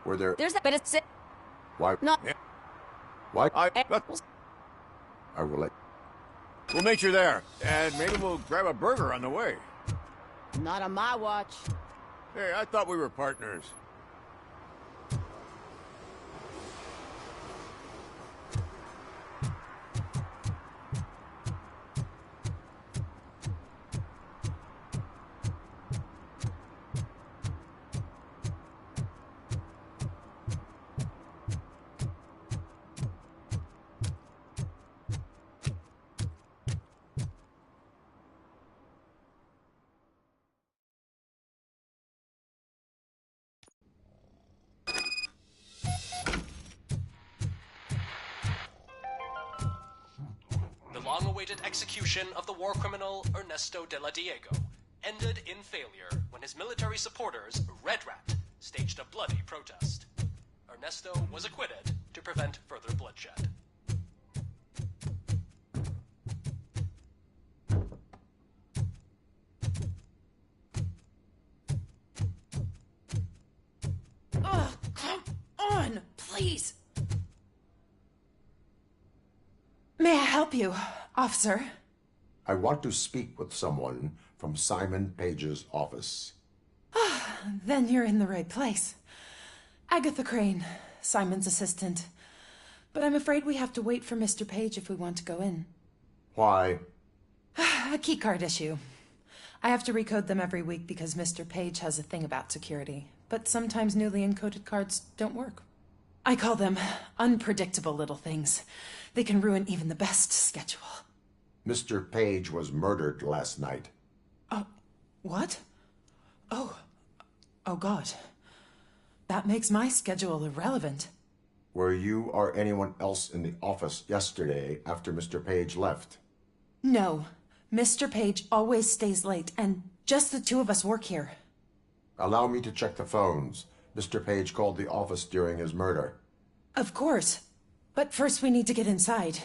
Were there... There's a bit of sit. Why? Not. Why? I will let... We'll meet you there, and maybe we'll grab a burger on the way. Not on my watch. Hey, I thought we were partners. The long-awaited execution of the war criminal Ernesto de la Diego ended in failure when his military supporters, Red Rat, staged a bloody protest. Ernesto was acquitted to prevent further bloodshed. Oh, come on, please. May I help you, officer? I want to speak with someone from Simon Page's office. Then you're in the right place. Agatha Crane, Simon's assistant. But I'm afraid we have to wait for Mr. Page if we want to go in. Why? A keycard issue. I have to recode them every week because Mr. Page has a thing about security. But sometimes newly encoded cards don't work. I call them unpredictable little things. They can ruin even the best schedule. Mr. Page was murdered last night. What? Oh God. That makes my schedule irrelevant. Were you or anyone else in the office yesterday after Mr. Page left? No. Mr. Page always stays late, and just the two of us work here. Allow me to check the phones. Mr. Page called the office during his murder. Of course. But first we need to get inside.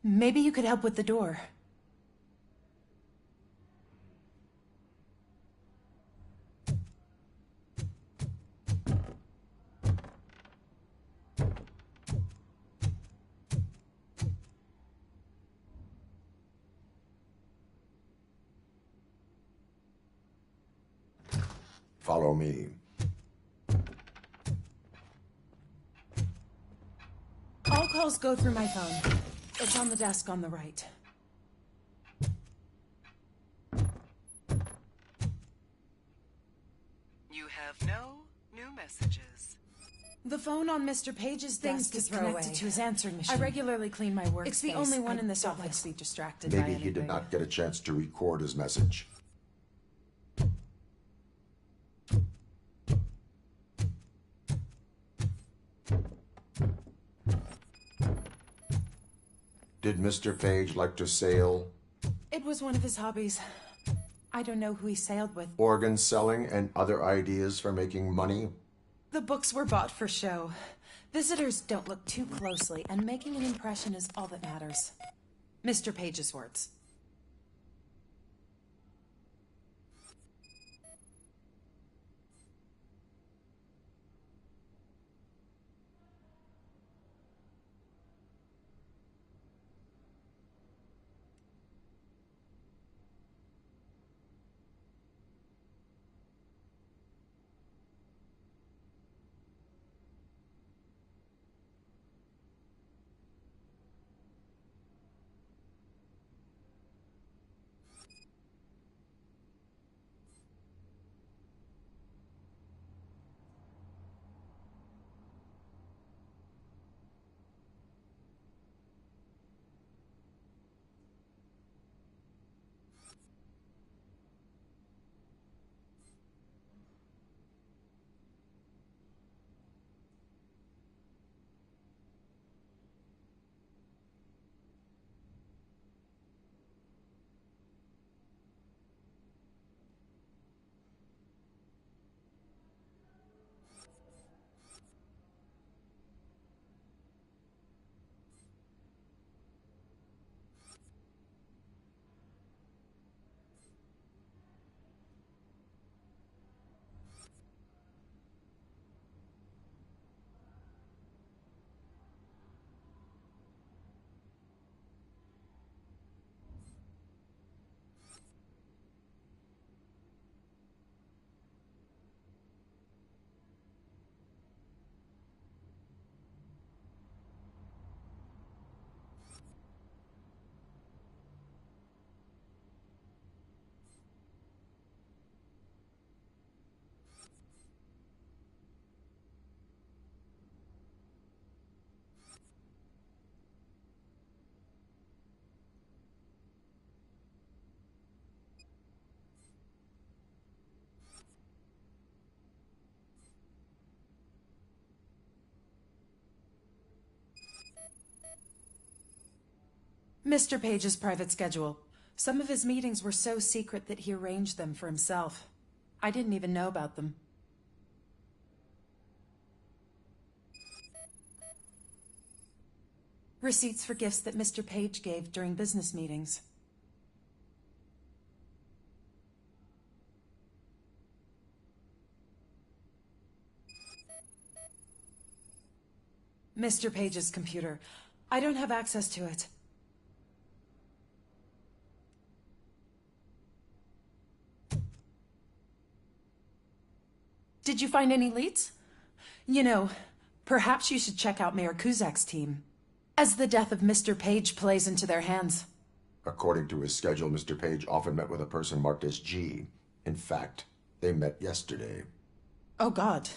Maybe you could help with the door. Follow me. All calls go through my phone. It's on the desk on the right. You have no new messages. The phone on Mr. Page's Things desk to is throw connected away. to his answering machine. I regularly clean my workspace. It's the only one in this office. To be distracted by Maybe anything. he did not get a chance to record his message. Did Mr. Page like to sail? It was one of his hobbies. I don't know who he sailed with. Organ selling and other ideas for making money? The books were bought for show. Visitors don't look too closely, and making an impression is all that matters. Mr. Page's words. Mr. Page's private schedule. Some of his meetings were so secret that he arranged them for himself. I didn't even know about them. Receipts for gifts that Mr. Page gave during business meetings. Mr. Page's computer. I don't have access to it. Did you find any leads? You know, perhaps you should check out Mayor Kuzak's team, as the death of Mr. Page plays into their hands. According to his schedule, Mr. Page often met with a person marked as G. In fact, they met yesterday. Oh, God.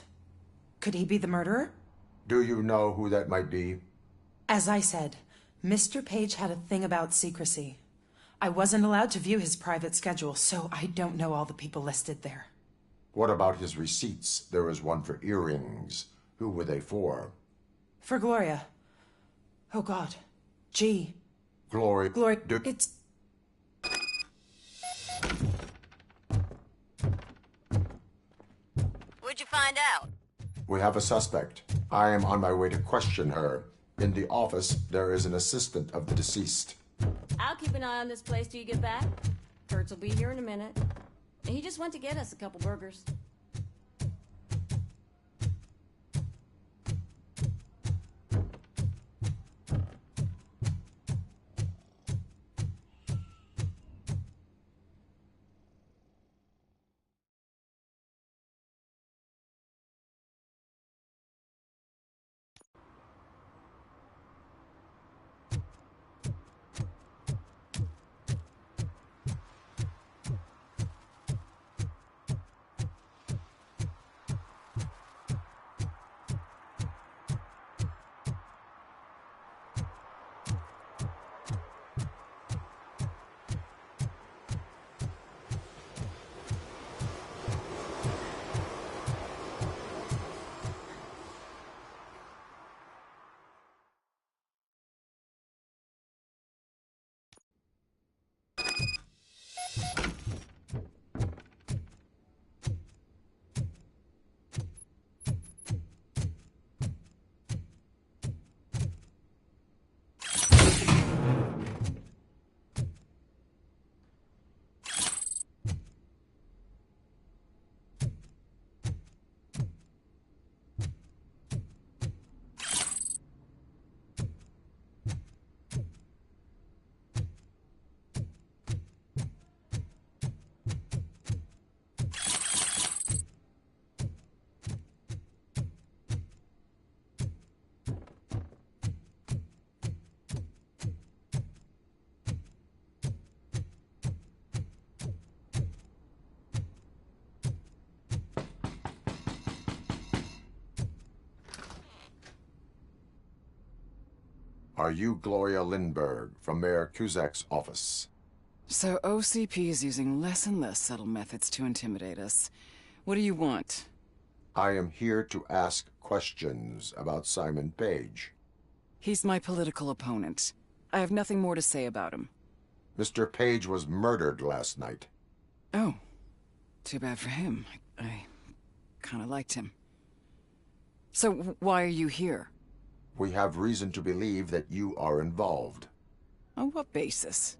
Could he be the murderer? Do you know who that might be? As I said, Mr. Page had a thing about secrecy. I wasn't allowed to view his private schedule, so I don't know all the people listed there. What about his receipts? There was one for earrings. Who were they for? For Gloria. Oh, God. Gee. Glory. It's... What'd you find out? We have a suspect. I am on my way to question her. In the office, there is an assistant of the deceased. I'll keep an eye on this place till you get back. Kurtz will be here in a minute. He just went to get us a couple burgers. Are you Gloria Lindbergh from Mayor Kuzak's office? So OCP is using less and less subtle methods to intimidate us. What do you want? I am here to ask questions about Simon Page. He's my political opponent. I have nothing more to say about him. Mr. Page was murdered last night. Oh. Too bad for him. I kind of liked him. So why are you here? We have reason to believe that you are involved. On what basis?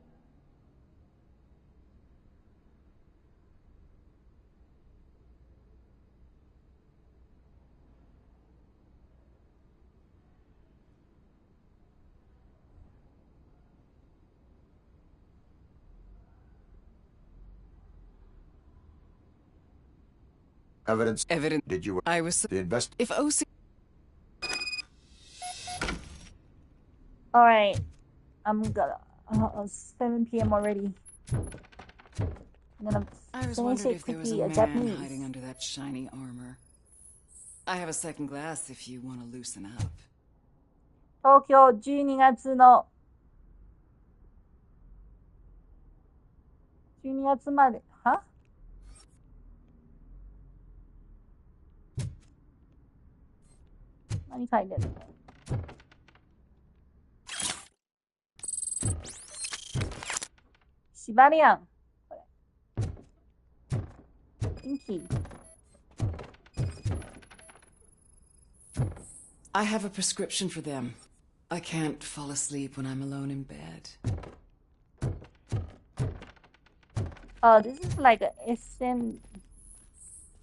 Evidence. Did you... I was... The invest... If OC... Alright. I'm gonna... 7 p.m. already. I'm gonna I was finish wondering it if there was quickly, a man Japanese. hiding under that shiny armor. I have a second glass if you want to loosen up. 東京12月の12月までは何書いてるの 시바리앙. Inky. I have a prescription for them. I can't fall asleep when I'm alone in bed. Oh, this is like a SM.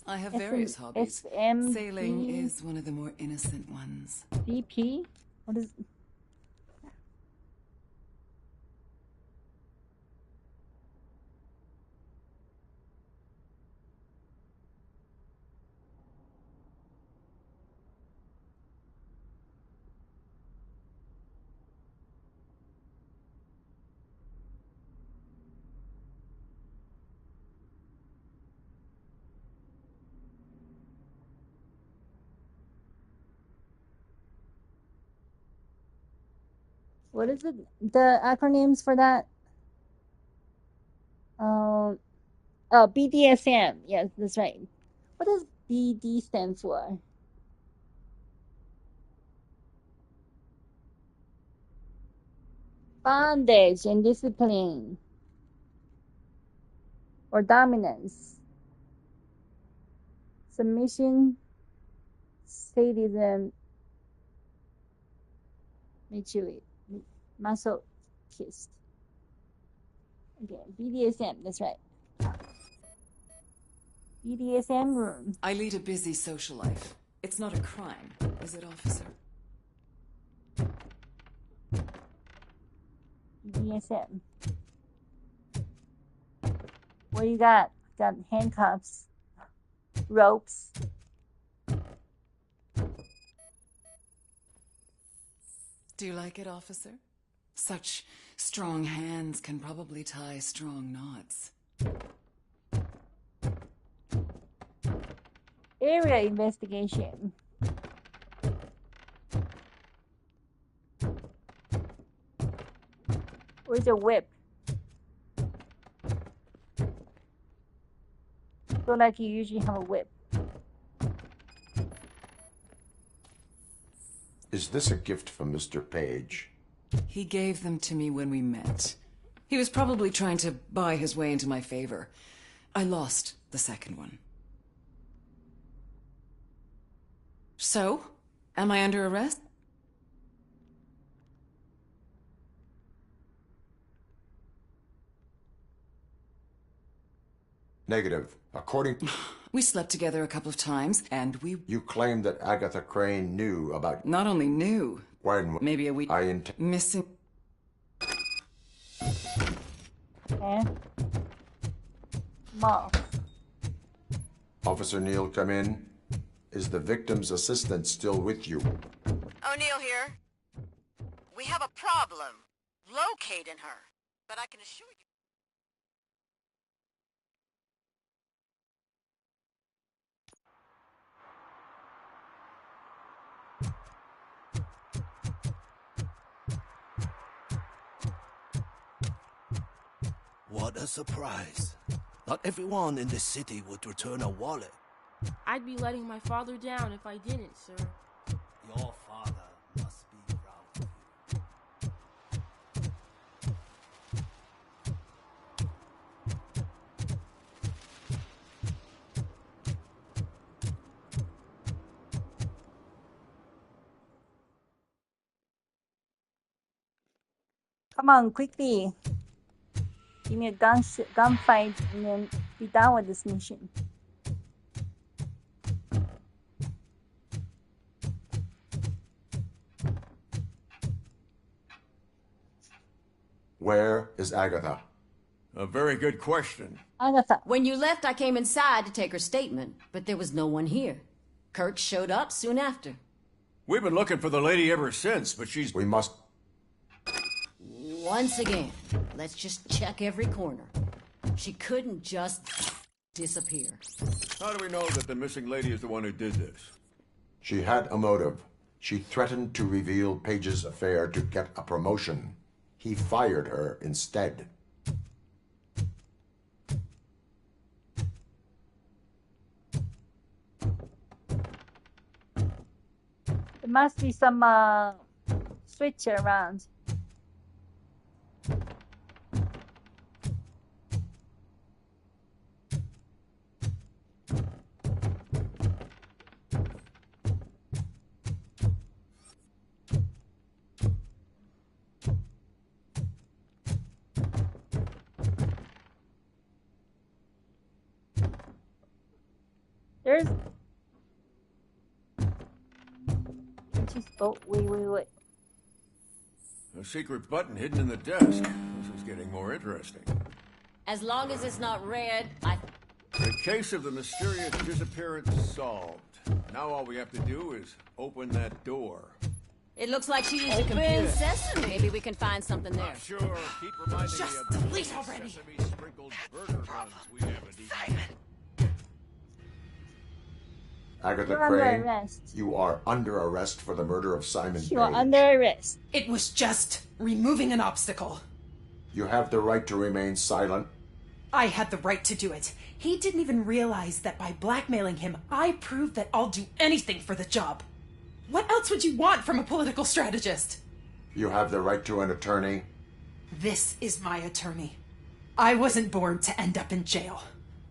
I have various hobbies. SMP. Sailing is one of the more innocent ones. BP? What is... What is it? The acronyms for that? Oh, BDSM. Yes, that's right. What does BD stand for? Bondage and discipline. Or dominance. Submission, sadism, masochist. Okay, BDSM, that's right. BDSM room. I lead a busy social life. It's not a crime, is it, officer? BDSM. What do you got? Got handcuffs, ropes. Do you like it, officer? Such strong hands can probably tie strong knots. Area investigation. Where's a whip? Feel like you usually have a whip. Is this a gift from Mr. Page? He gave them to me when we met. He was probably trying to buy his way into my favor. I lost the second one. So, am I under arrest? Negative. According... We slept together a couple of times, and we... You claim that Agatha Crane knew about... Not only knew... When... Maybe a week... Missing... Okay. Moth. Officer Neal, come in. Is the victim's assistant still with you? O'Neill here. We have a problem locating her, but I can assure you... What a surprise. Not everyone in this city would return a wallet. I'd be letting my father down if I didn't, sir. Your father must be proud of Come on, quickly. Give me a gunfight and then be done with this mission. Where is Agatha? A very good question. Agatha. When you left, I came inside to take her statement, but there was no one here. Kirk showed up soon after. We've been looking for the lady ever since, but she's... We must... Once again, let's just check every corner. She couldn't just disappear. How do we know that the missing lady is the one who did this? She had a motive. She threatened to reveal Page's affair to get a promotion. He fired her instead. There must be some switch around. There's... Just... Oh, wait. A secret button hidden in the desk. This is getting more interesting. As long as it's not red, The case of the mysterious disappearance solved. Now all we have to do is open that door. It looks like she used a computer. Sesame. Maybe we can find something there. Sure, keep reminding me of the delete already. sesame-sprinkled burger buns we haven't eaten. Agatha You're under Crane, arrest. you are under arrest for the murder of Simon You are Page. under arrest. It was just removing an obstacle. You have the right to remain silent. I had the right to do it. He didn't even realize that by blackmailing him, I proved that I'll do anything for the job. What else would you want from a political strategist? You have the right to an attorney. This is my attorney. I wasn't born to end up in jail.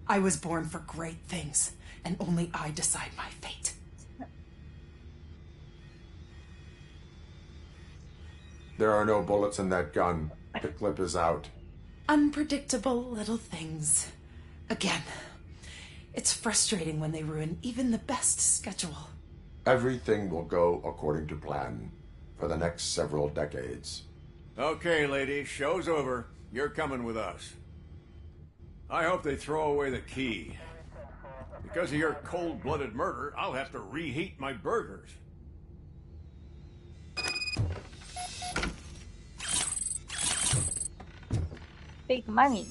I was born for great things, and only I decide my fate. There are no bullets in that gun. The clip is out. Unpredictable little things. Again, it's frustrating when they ruin even the best schedule. Everything will go according to plan for the next several decades. Okay, lady, show's over. You're coming with us. I hope they throw away the key. Because of your cold-blooded murder, I'll have to reheat my burgers. Big money.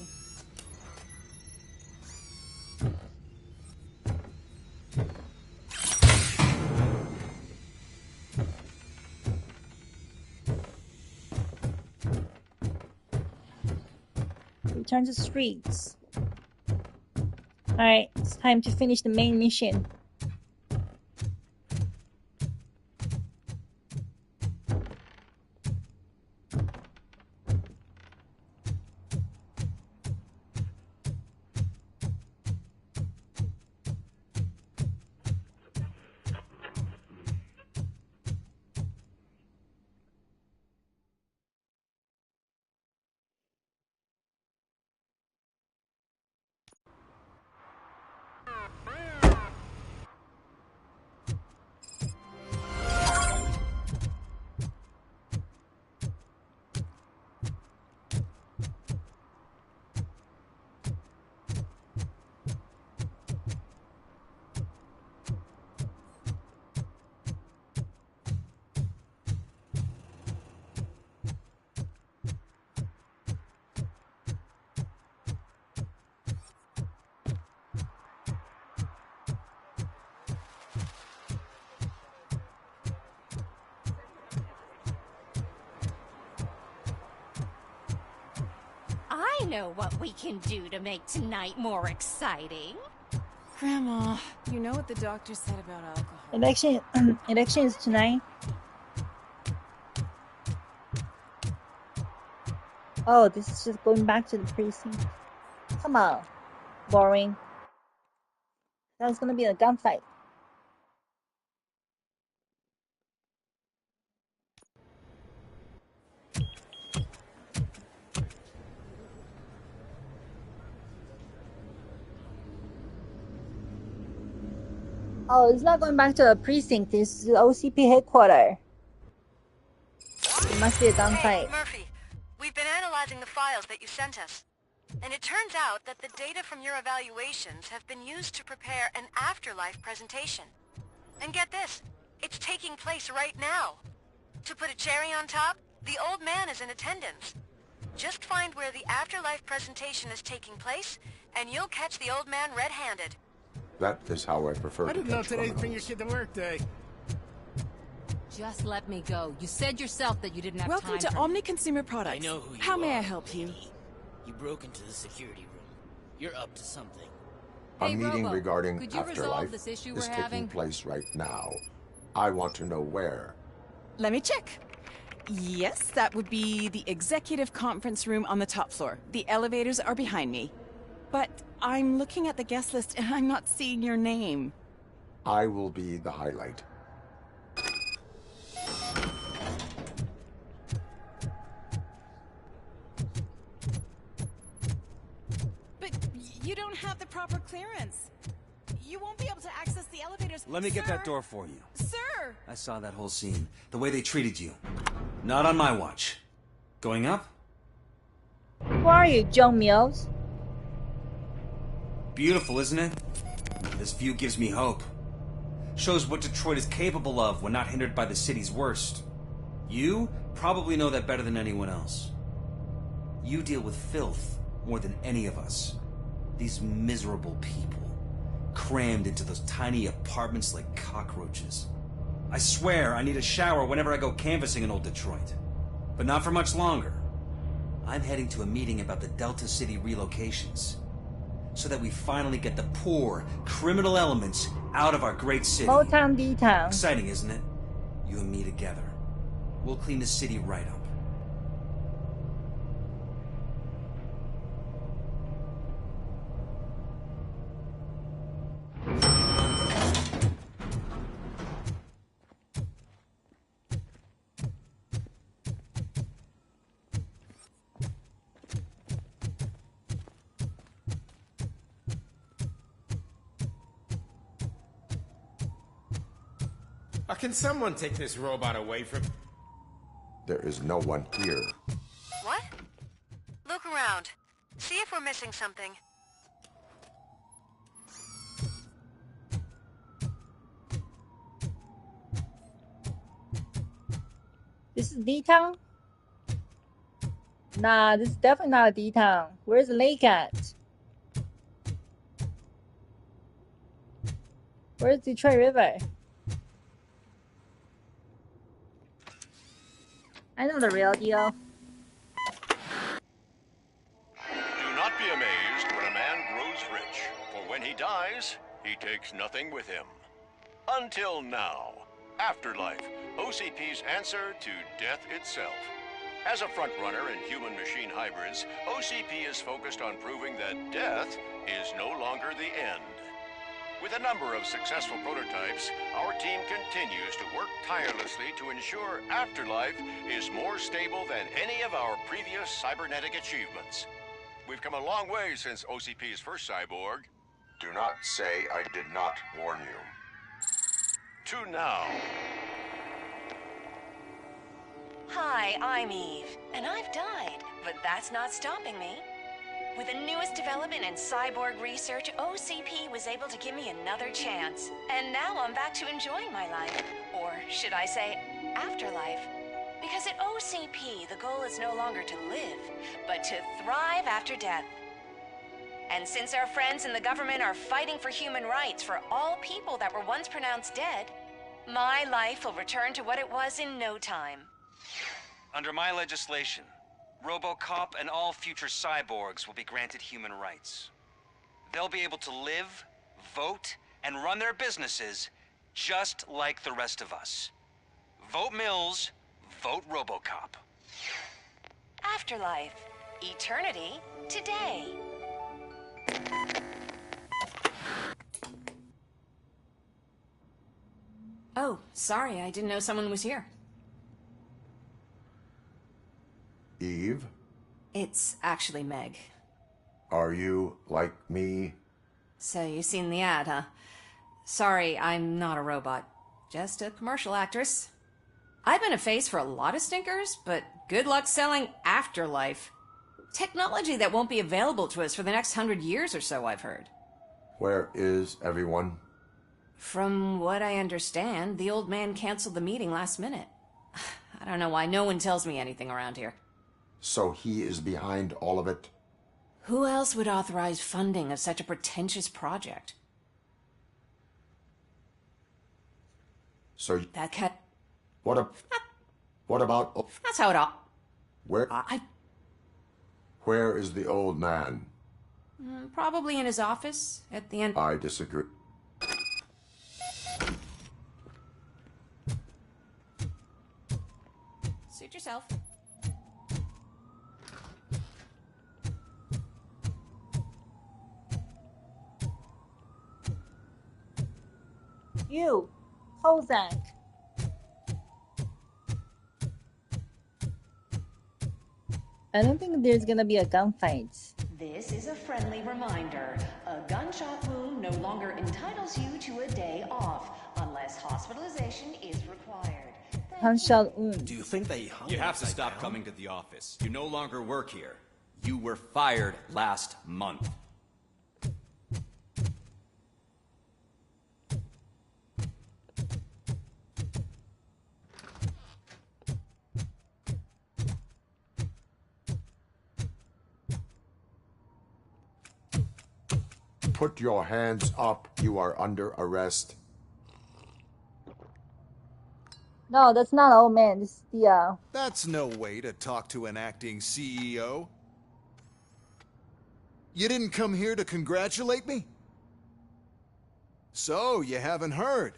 Return to the streets. Alright, it's time to finish the main mission. I know what we can do to make tonight more exciting. Grandma, you know what the doctor said about alcohol. Election is tonight. Oh, this is just going back to the precinct. Come on. Boring. That was gonna be a gunfight. Oh, it's not going back to the precinct. It's the OCP headquarters. It must be a gunfight. Hey, Murphy, we've been analyzing the files that you sent us. And it turns out that the data from your evaluations have been used to prepare an afterlife presentation. And get this, it's taking place right now. To put a cherry on top, the old man is in attendance. Just find where the afterlife presentation is taking place, and you'll catch the old man red-handed. That is how I prefer I to didn't know catch today's criminals. bring your kid to work day. Just let me go. You said yourself that you didn't have Welcome time to Omni Consumer Products. I know who you How may are. I help you? You broke into the security room. You're up to something. A Hey, meeting Robo, regarding could you resolve afterlife this issue is we're taking having? place right now. I want to know where. Let me check. Yes, that would be the executive conference room on the top floor. The elevators are behind me. But I'm looking at the guest list and I'm not seeing your name. I will be the highlight. But you don't have the proper clearance. You won't be able to access the elevators. Let me get Sir. that door for you. Sir! I saw that whole scene. The way they treated you. Not on my watch. Going up? Who are you, John Mills? Beautiful, isn't it? This view gives me hope. Shows what Detroit is capable of when not hindered by the city's worst. You probably know that better than anyone else. You deal with filth more than any of us. These miserable people, crammed into those tiny apartments like cockroaches. I swear I need a shower whenever I go canvassing in old Detroit. But not for much longer. I'm heading to a meeting about the Delta City relocations, so that we finally get the poor, criminal elements out of our great city. Motown D-Town. Exciting, isn't it? You and me together. We'll clean the city right up. Can someone take this robot away from... There is no one here. What? Look around. See if we're missing something. This is D-Town? Nah, this is definitely not a D-Town. Where's the lake at? Where's Detroit River? I know the real deal. Do not be amazed when a man grows rich, for when he dies, he takes nothing with him. Until now. Afterlife, OCP's answer to death itself. As a frontrunner in human-machine hybrids, OCP is focused on proving that death is no longer the end. With a number of successful prototypes, our team continues to work tirelessly to ensure Afterlife is more stable than any of our previous cybernetic achievements. We've come a long way since OCP's first cyborg. Do not say I did not warn you. To now. Hi, I'm Eve, and I've died, but that's not stopping me. With the newest development in cyborg research, OCP was able to give me another chance. And now I'm back to enjoying my life. Or should I say, afterlife. Because at OCP, the goal is no longer to live, but to thrive after death. And since our friends in the government are fighting for human rights for all people that were once pronounced dead, my life will return to what it was in no time. Under my legislation, RoboCop and all future cyborgs will be granted human rights. They'll be able to live, vote, and run their businesses just like the rest of us. Vote Mills, vote RoboCop. Afterlife. Eternity. Today. Oh, sorry, I didn't know someone was here. Eve? It's actually Meg. Are you like me? So you seen the ad, huh? Sorry, I'm not a robot. Just a commercial actress. I've been a face for a lot of stinkers, but good luck selling Afterlife. Technology that won't be available to us for the next 100 years or so, I've heard. Where is everyone? From what I understand, the old man canceled the meeting last minute. I don't know why no one tells me anything around here. So he is behind all of it? Who else would authorize funding of such a pretentious project? So that cat. What about? That's how it all. Where is the old man? Probably in his office at the end. I disagree. Suit yourself. You, Kozak. I don't think there's gonna be a gunfight. This is a friendly reminder. A gunshot wound no no longer entitles you to a day off, unless hospitalization is required. Do you think they hung You have to stop coming to the office. You no longer work here. You were fired last month. Put your hands up. You are under arrest. No, that's not old man. This is the That's no way to talk to an acting CEO. You didn't come here to congratulate me? So, you haven't heard.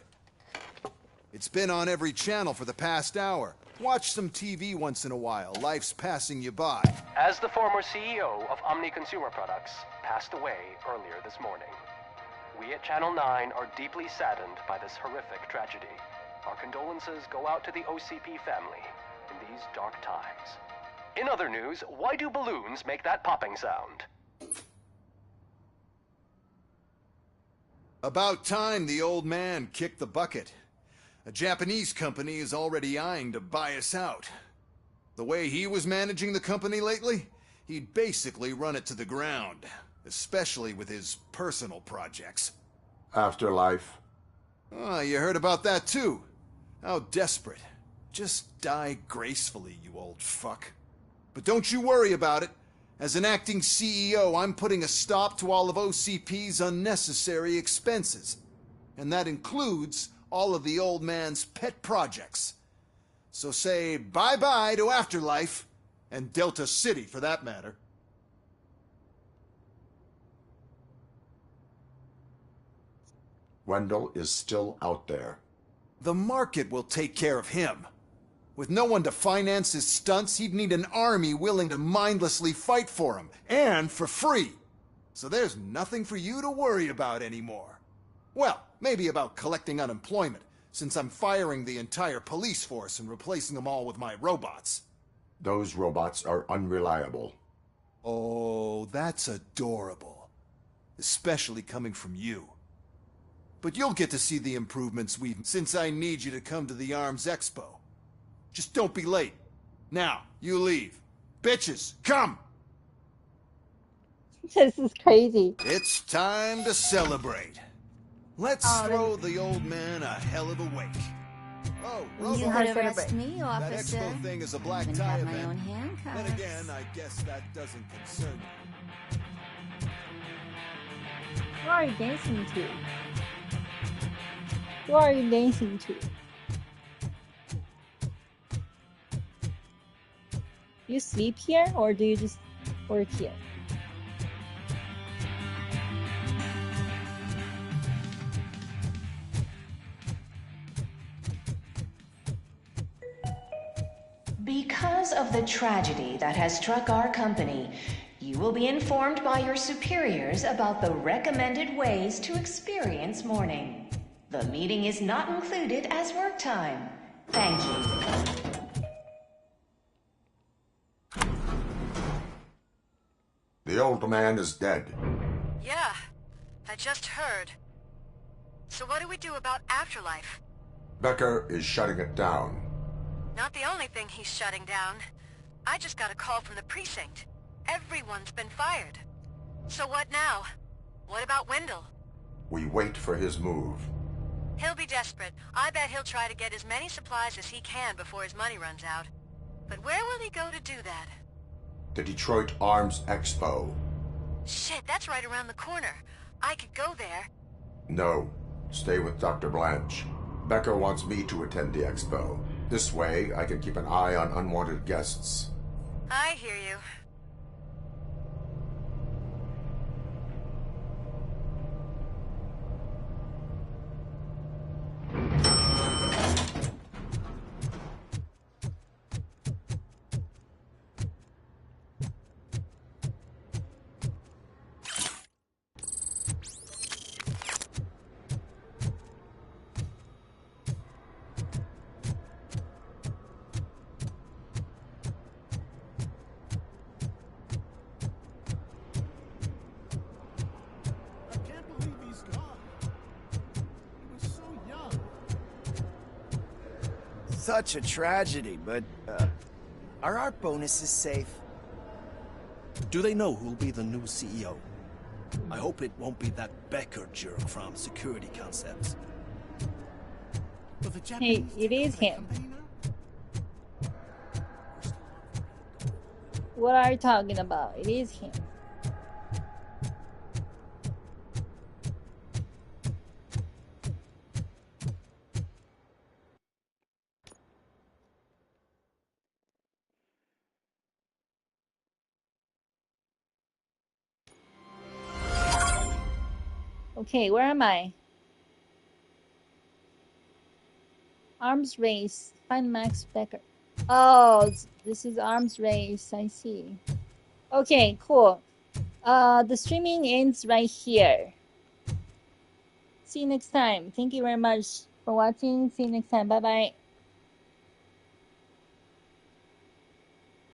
It's been on every channel for the past hour. Watch some TV once in a while. Life's passing you by. As the former CEO of Omni Consumer Products passed away earlier this morning, we at Channel 9 are deeply saddened by this horrific tragedy. Our condolences go out to the OCP family in these dark times. In other news, why do balloons make that popping sound? About time the old man kicked the bucket. A Japanese company is already eyeing to buy us out. The way he was managing the company lately, he'd basically run it to the ground, especially with his personal projects. Afterlife. Oh, you heard about that too. How desperate. Just die gracefully, you old fuck. But don't you worry about it. As an acting CEO, I'm putting a stop to all of OCP's unnecessary expenses. And that includes all of the old man's pet projects. So say bye-bye to Afterlife, and Delta City for that matter. Wendell is still out there. The market will take care of him. With no one to finance his stunts, he'd need an army willing to mindlessly fight for him, and for free. So there's nothing for you to worry about anymore. Well, maybe about collecting unemployment, since I'm firing the entire police force and replacing them all with my robots. Those robots are unreliable. Oh, that's adorable. Especially coming from you. But you'll get to see the improvements we've... since I need you to come to the Arms Expo. Just don't be late. Now, you leave. Bitches, come! This is crazy. It's time to celebrate. Let's throw the old man a hell of a wake. Oh, You could arrest me, that officer. expo thing is a black Even tie have my event. own handcuffs. Then again, I guess that doesn't concern me. Who are you dancing to? Who are you dancing to? You sleep here or do you just work here? Because of the tragedy that has struck our company, you will be informed by your superiors about the recommended ways to experience mourning. The meeting is not included as work time. Thank you. The old man is dead. Yeah, I just heard. So what do we do about Afterlife? Becker is shutting it down. Not the only thing he's shutting down. I just got a call from the precinct. Everyone's been fired. So what now? What about Wendell? We wait for his move. He'll be desperate. I bet he'll try to get as many supplies as he can before his money runs out. But where will he go to do that? The Detroit Arms Expo. Shit, that's right around the corner. I could go there. No, stay with Dr. Blanche. Becker wants me to attend the expo. This way, I can keep an eye on unwanted guests. I hear you. Such a tragedy, but, are our bonuses safe? Do they know who'll be the new CEO? I hope it won't be that Becker jerk from Security Concepts. Hey, it is him. What are you talking about? It is him. Okay, where am I? Arms race. Find Max Becker. Oh, this is arms race. I see. Okay, cool. The streaming ends right here. See you next time. Thank you very much for watching. See you next time. Bye bye.